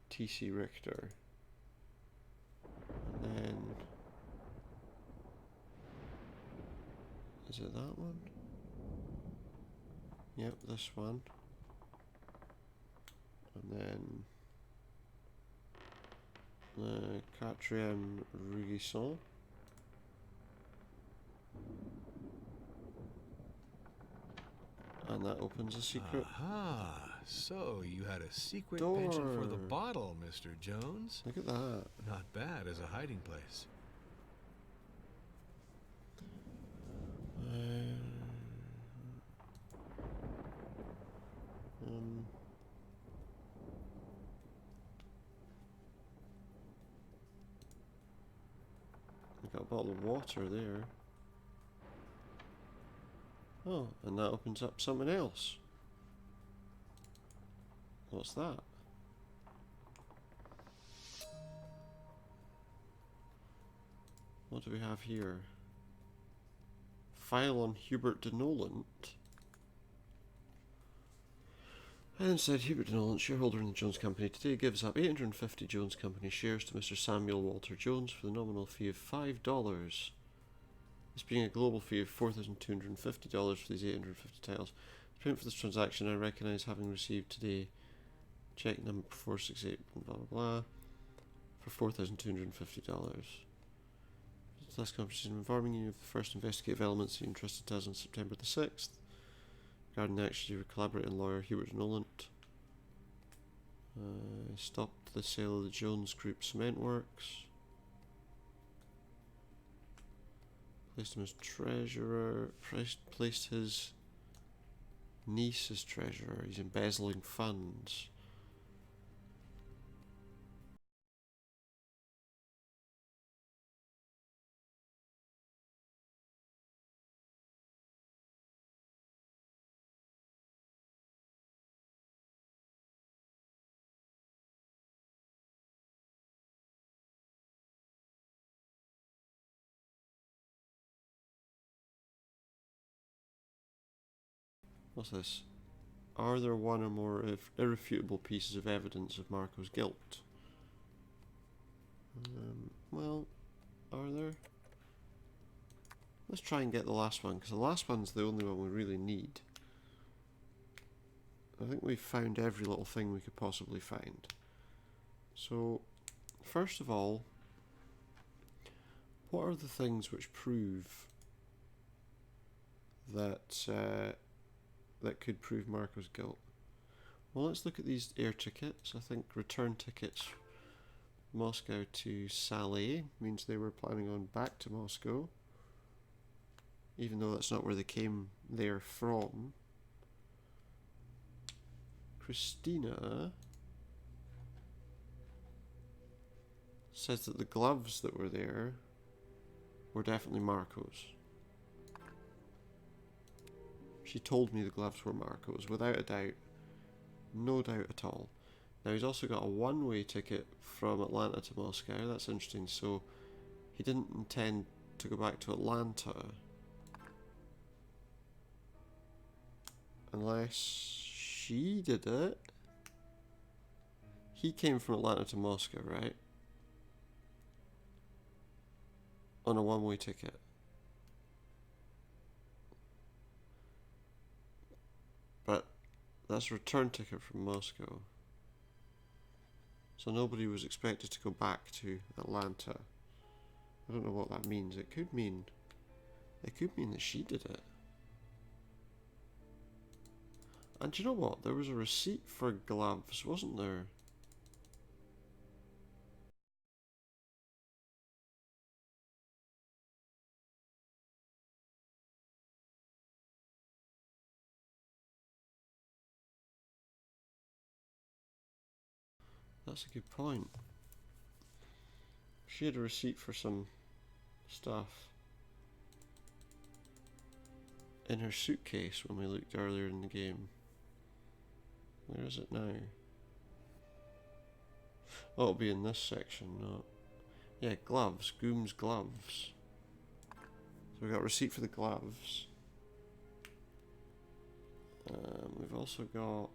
T.C. Richter. And then. Is it that one? Yep, this one. And then Quatrième Rugison. And that opens a secret. Aha! So you had a secret door. penchant for the bottle, Mr. Jones. Look at that. Not bad as a hiding place. We've got a bottle of water there. Oh, and that opens up something else. What's that? What do we have here? File on Hubert de Nolant. And said Hubert de Nolant, shareholder in the Jones Company, today gives up 850 Jones Company shares to Mr. Samuel Walter Jones for the nominal fee of $5. This being a global fee of $4,250 for these 850 tiles. The payment for this transaction I recognise having received today. Check number 468 blah blah blah for $4,250. This conversation informing you of the first investigative elements he entrusted to us on September the 6th. Regarding the action of collaborating lawyer Hubert Nolant. Stopped the sale of the Jones Group Cement Works. Placed him as treasurer. Placed his niece as treasurer. He's embezzling funds. What's this? Are there one or more irrefutable pieces of evidence of Marco's guilt? Well, are there? Let's try and get the last one, because the last one's the only one we really need. I think we've found every little thing we could possibly find. So, first of all, what are the things which prove that that could prove Marco's guilt? Well, let's look at these air tickets. I think return tickets Moscow to Salé means they were planning on back to Moscow. even though that's not where they came there from. Christina says that the gloves that were there were definitely Marco's. She told me the gloves were Marco's, without a doubt. No doubt at all. Now he's also got a one-way ticket from Atlanta to Moscow. That's interesting. So he didn't intend to go back to Atlanta. Unless she did it. He came from Atlanta to Moscow, right? On a one-way ticket. But that's a return ticket from Moscow. So nobody was expected to go back to Atlanta. I don't know what that means. It could mean that she did it. And do you know what? There was a receipt for gloves, wasn't there? That's a good point. She had a receipt for some stuff in her suitcase when we looked earlier in the game. Where is it now? Oh, it'll be in this section, not... Yeah, gloves. Goom's gloves. So we got a receipt for the gloves. We've also got...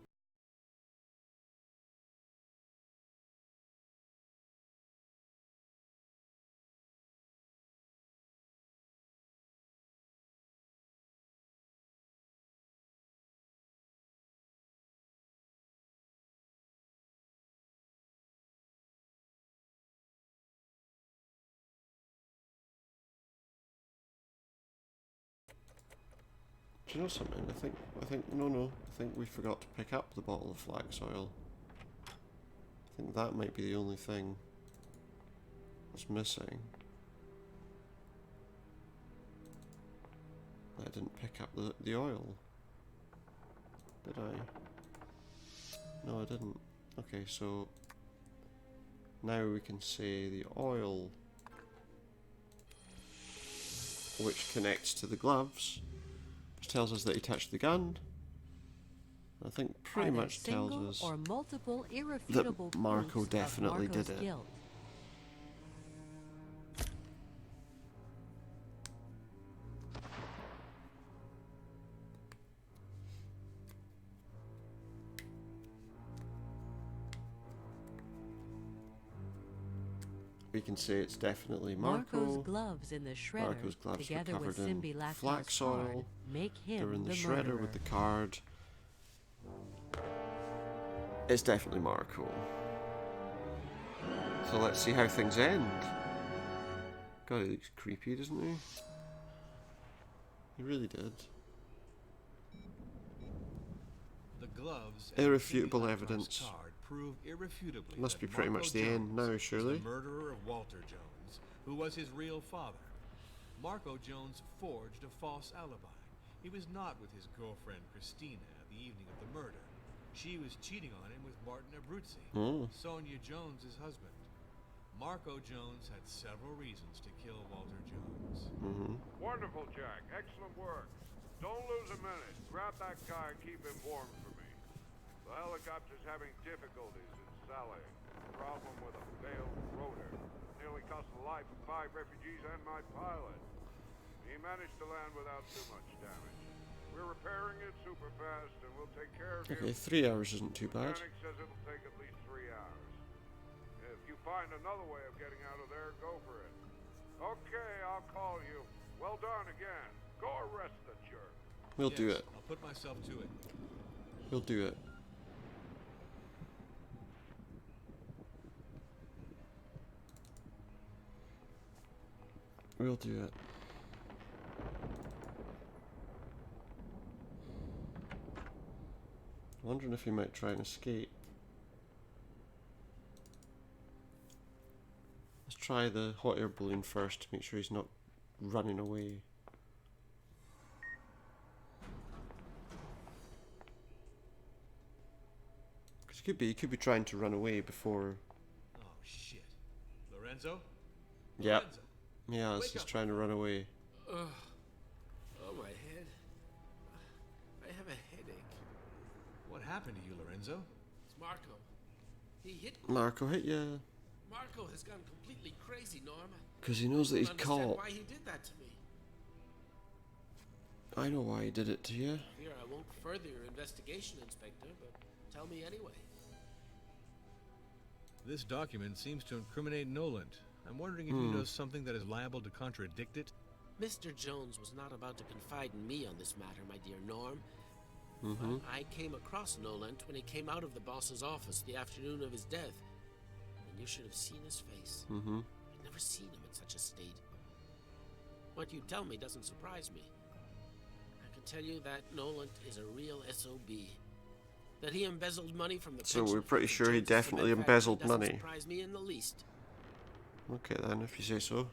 Do you know something? I think we forgot to pick up the bottle of flax oil. I think that might be the only thing that's missing. I didn't pick up the oil. Did I? No, I didn't. Okay, so now we can say the oil which connects to the gloves, which tells us that he touched the gun. I think pretty much tells us or multiple irrefutable that Marco proofs definitely of Marco's did it. guilt. We can say it's definitely Marco. Marco's gloves in the shredder, Marco's gloves together were with covered in Simbi flax oil. make him They're in the shredder murderer. with the card. It's definitely Marco. So let's see how things end. God, he looks creepy, doesn't he? He really did. The gloves Irrefutable and the evidence. card prove irrefutably Must be that pretty Marco much the end Jones now, is surely. the murderer of Walter Jones, who was his real father. Marco Jones forged a false alibi. He was not with his girlfriend Christina the evening of the murder. She was cheating on him with Martin Abruzzi, Sonia Jones' husband. Marco Jones had several reasons to kill Walter Jones. Wonderful, Jack. Excellent work. Don't lose a minute. Grab that guy and keep him warm for me. The helicopter's having difficulties in Saleh. Problem with a failed rotor. Nearly cost the life of 5 refugees and my pilot. He managed to land without too much damage. We're repairing it super fast and we'll take care of Okay, you. 3 hours isn't too bad. Mechanic says it'll take at least 3 hours. If you find another way of getting out of there, go for it. Okay, I'll call you. Well done again. Go arrest the jerk. We'll do it. I'll put myself to it. We'll do it. We'll do it. Wondering if he might try and escape. Let's try the hot air balloon first to make sure he's not running away. Could be. He could be trying to run away before. Oh shit. Lorenzo? Yeah. Lorenzo. Yeah, he's trying to run away. Oh, my head. I have a headache. What happened to you, Lorenzo? It's Marco. He hit me. Marco hit you. Marco has gone completely crazy, Norm. Because he knows that he's I don't understand caught. why he did that to me. I know why he did it to you. Fear I won't further your investigation, Inspector, but tell me anyway. This document seems to incriminate Noland. I'm wondering if he knows something that is liable to contradict it. Mr. Jones was not about to confide in me on this matter, my dear Norm. Mm-hmm. But I came across Noland when he came out of the boss's office the afternoon of his death. And you should have seen his face. Mm-hmm. I've never seen him in such a state. What you tell me doesn't surprise me. I can tell you that Noland is a real SOB. That he embezzled money from the So pension we're pretty fund sure he Jones' definitely cement embezzled factory doesn't money. surprise me in the least. Okay then, if you say so.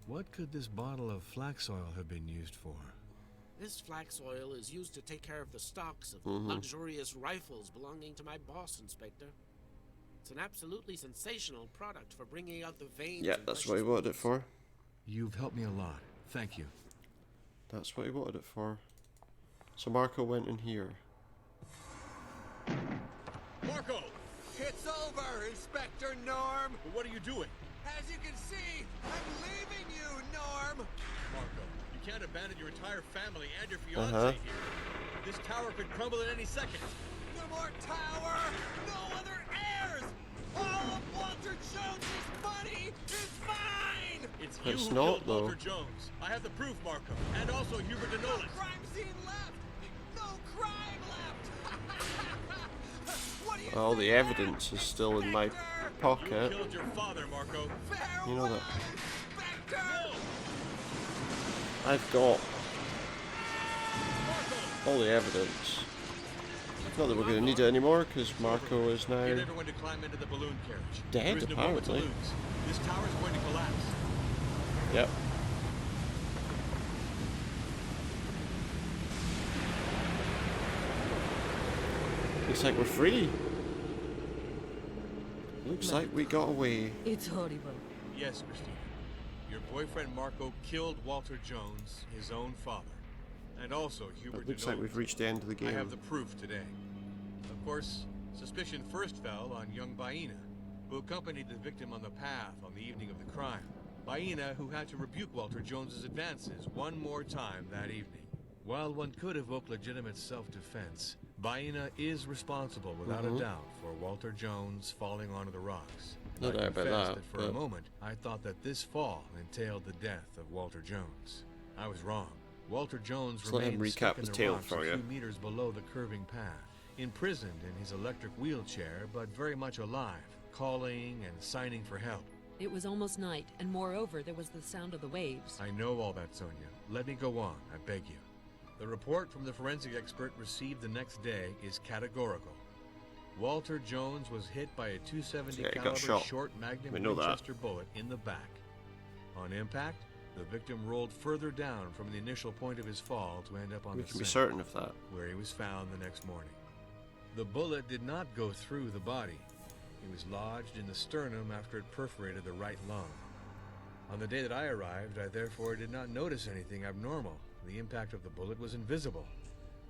What could this bottle of flax oil have been used for? This flax oil is used to take care of the stocks of Mhm. luxurious rifles belonging to my boss, Inspector. It's an absolutely sensational product for bringing out the veins. Yeah, and that's what he precious wanted it for. You've helped me a lot. Thank you. That's what he wanted it for. So Marco went in here. Marco! It's over, Inspector Norm! What are you doing? As you can see, I'm leaving you, Norm! Marco, you can't abandon your entire family and your fiancé Uh-huh. here. This tower could crumble at any second. No more tower! No other heirs! All of Walter Jones's money is mine! It's you It's who not, killed though. Walter Jones. I have the proof, Marco. And also Hubert de No Nolan. crime scene left! No crime left! What do you All say the to evidence is still in my You pocket. killed your father, Marco. that? You know that. Inspector! No! I've got Marco! all the evidence. Not that we're going to need it anymore, because Marco is Get now everyone to climb into the balloon carriage. dead, There is no moment to apparently. lose. This tower is going to collapse. Yep. Looks like we're free. Looks like we got away. It's horrible. Yes, Christina. Your boyfriend Marco killed Walter Jones, his own father. And also Hubert It looks de like Nolan. we've reached the end of the I have game. the proof today. Of course, suspicion first fell on young Baina, who accompanied the victim on the path on the evening of the crime. Baina, who had to rebuke Walter Jones's advances one more time that evening. While one could evoke legitimate self-defense, Baina is responsible without a doubt for Walter Jones falling onto the rocks. And No I doubt about confess that, that for a but- moment, I thought that this fall entailed the death of Walter Jones. I was wrong. Walter Jones Let's let him remained recap stuck in the the tale rocks for a you. few meters below the curving path, imprisoned in his electric wheelchair, but very much alive, calling and signing for help. It was almost night, and moreover, there was the sound of the waves. I know all that, Sonia. Let me go on, I beg you. The report from the forensic expert received the next day is categorical. Walter Jones was hit by a .270 Yeah, he got caliber shot. short Magnum We know that. Winchester bullet in the back. On impact, the victim rolled further down from the initial point of his fall to end up on We the can be scent, certain of that. where he was found the next morning. The bullet did not go through the body. It was lodged in the sternum after it perforated the right lung. On the day that I arrived, I therefore did not notice anything abnormal. The impact of the bullet was invisible.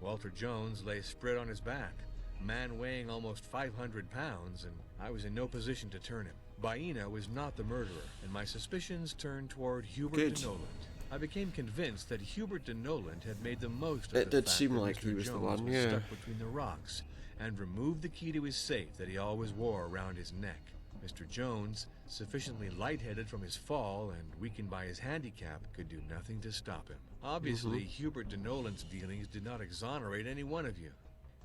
Walter Jones lay spread on his back, a man weighing almost 500 pounds, and I was in no position to turn him. Baina was not the murderer, and my suspicions turned toward Hubert Good. de Noland. I became convinced that Hubert de Noland had made the most of It the did fact seem that like Mr. he was the Jones one, was yeah. stuck between the rocks, and removed the key to his safe that he always wore around his neck. Mr. Jones, sufficiently lightheaded from his fall and weakened by his handicap, could do nothing to stop him. Obviously, Hubert de Noland's dealings did not exonerate any one of you.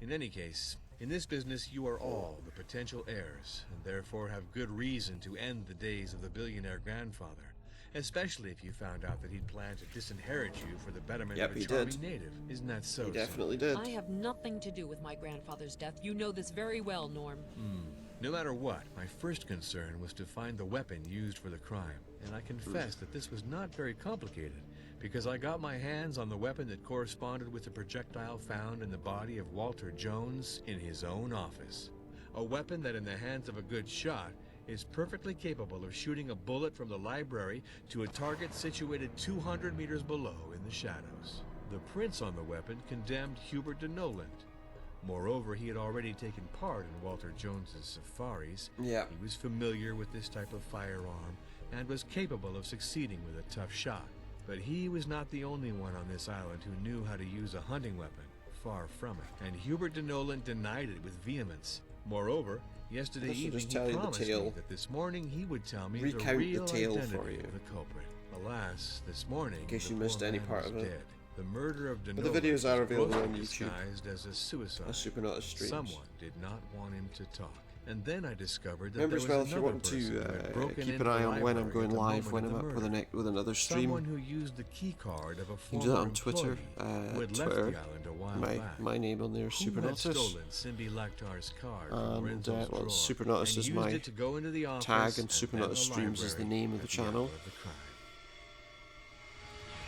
In any case, in this business you are all the potential heirs, and therefore have good reason to end the days of the billionaire grandfather, especially if you found out that he'd planned to disinherit you for the betterment Yep, of a he charming did. native. Isn't that so? He Sonia? definitely did. I have nothing to do with my grandfather's death. You know this very well, Norm. No matter what, my first concern was to find the weapon used for the crime, and I confess that this was not very complicated, because I got my hands on the weapon that corresponded with the projectile found in the body of Walter Jones in his own office. A weapon that, in the hands of a good shot, is perfectly capable of shooting a bullet from the library to a target situated 200 meters below in the shadows. The prints on the weapon condemned Hubert de Noland. Moreover, he had already taken part in Walter Jones's safaris. Yeah. He was familiar with this type of firearm and was capable of succeeding with a tough shot. But he was not the only one on this island who knew how to use a hunting weapon. Far from it. And Hubert de Noland denied it with vehemence. Moreover, yesterday This will evening just he tell you the promised me tale. that this morning he would tell me Recount the the real tale identity for you. of the culprit. Alas, this morning, In case the you missed poor any man part was of it. dead. The murder of de But the Noland videos are was available grossly on YouTube. disguised as a suicide. As Supernauta streams. Someone did not want him to talk. And then I discovered that Remember there as well, was if you another want person who had to broken keep into an eye the on when I'm library going at the live, when moment I'm of up the with, murder. with another stream. Someone who used the key card of a You can do former that on Twitter. employee who had left Twitter. the island a while back. My name on there, Who had Supernautus. stolen Simbi Laktar's card from And Lorenzo's well, drawer Supernautus and is used my it to go into the office tag, and and then Supernautus the Streams is the library name of the at the hour channel. of the crime.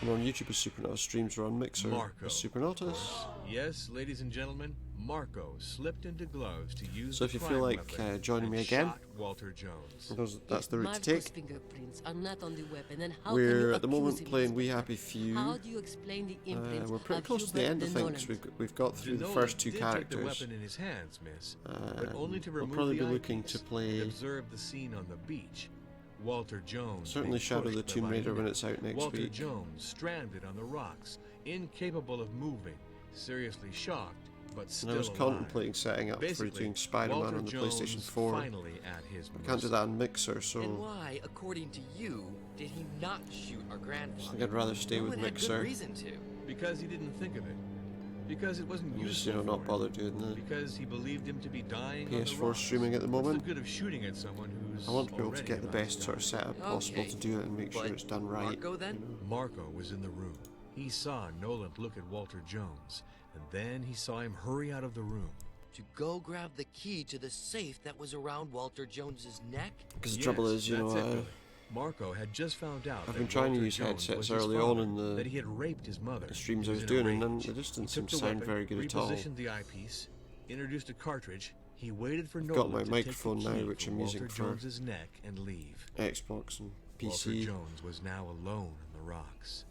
And on YouTube is Supernautus Streams, or on Mixer Marco, is Supernautus. Yes, ladies and gentlemen, Marco slipped into gloves to use So if the you feel crime like weapon joining and me again, shot Walter Jones. that's the route to Marco's take. fingerprints are not on the weapon, then how We're can you at the accuse moment him, playing We Inspector? Happy Few. How do you explain the imprints We're pretty of close to the Hubert end, I de think, Noland? 'cause we've got through the Nolan first two did take the characters. weapon in his hands, miss, but only to We'll remove probably the be looking eyepiece to play and observe the scene on the beach. Walter Jones certainly being Shadow pushed the by Tomb Raider Vaina. when it's out next Walter week. Jones stranded on the rocks, incapable of moving, seriously shocked, but still And I was alive. contemplating setting up for Basically, doing Spider-Man Walter on the Jones PlayStation 4. finally at his I can't do that on Mixer, so And why, according to you, did he not shoot our I grandfather? think I'd rather stay No with one had Mixer. good reason to. Because he didn't think of it. Because it wasn't I'm just, useful not for him. bother doing the Because he believed him to be dying on the PS4 rocks. streaming at the What's moment. the good of shooting at someone who's I want to be able to already get the about best to sort of die? setup possible Okay, to do it and make sure but it's done right. Marco then? you know. Marco was in the room. He saw Noland look at Walter Jones, and then he saw him hurry out of the room. To go grab the key to the safe that was around Walter Jones's neck? Because the trouble is, that's it, Billy. Marco had just found out I've that been trying to Walter use Jones headsets was his early father, on in the that he had raped his mother. streams He I was in a doing, and rage. none, they just didn't He seem took to the sound weapon, very good at all. repositioned the eyepiece, introduced a cartridge. He waited for I've Nolan got my to microphone take the key now, which from I'm using Walter for Jones's neck and leave. Xbox and Walter PC. Jones was now alone on the rocks.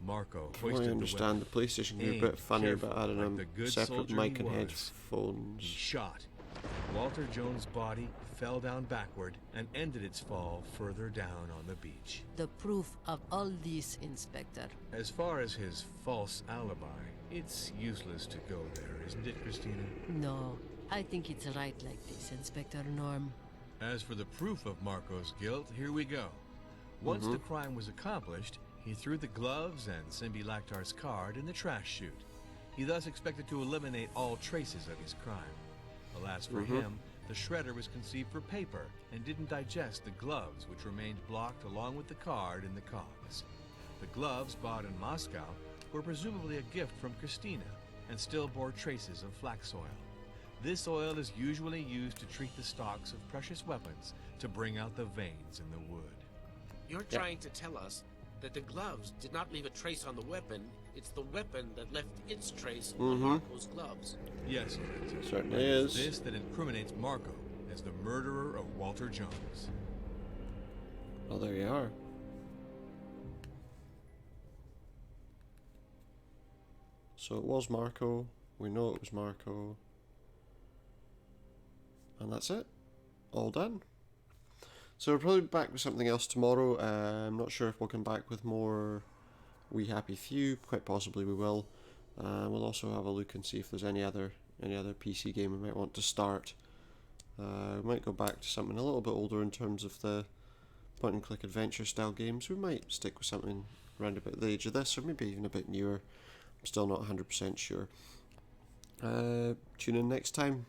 Marco From what hoisted I understand, the PlayStation grew a aimed bit funny about carefully, adding like the a good separate soldier mic he and was. headphones. He shot. Walter Jones' body fell down backward and ended its fall further down on the beach. The proof of all this, Inspector. As far as his false alibi, it's useless to go there, isn't it, Christina? No, I think it's right like this, Inspector Norm. As for the proof of Marco's guilt, here we go. Once the crime was accomplished, he threw the gloves and Simbi Laktar's card in the trash chute. He thus expected to eliminate all traces of his crime. Alas for him, the shredder was conceived for paper and didn't digest the gloves, which remained blocked along with the card in the cogs. The gloves, bought in Moscow, were presumably a gift from Christina and still bore traces of flax oil. This oil is usually used to treat the stalks of precious weapons to bring out the veins in the wood. You're trying to tell us that the gloves did not leave a trace on the weapon. It's the weapon that left its trace on Marco's gloves. Yes, Lorenzo. Certainly And it's is. this that incriminates Marco as the murderer of Walter Jones. Well, there you are. So it was Marco. We know it was Marco. And that's it. All done. So we'll probably be back with something else tomorrow. I'm not sure if we'll come back with more We Happy Few. Quite possibly we will. We'll also have a look and see if there's any other PC game we might want to start. We might go back to something a little bit older in terms of the point and click adventure style games. We might stick with something around about the age of this, or maybe even a bit newer. I'm still not 100% sure. Tune in next time,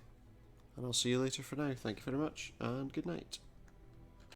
and I'll see you later for now. Thank you very much, and good night.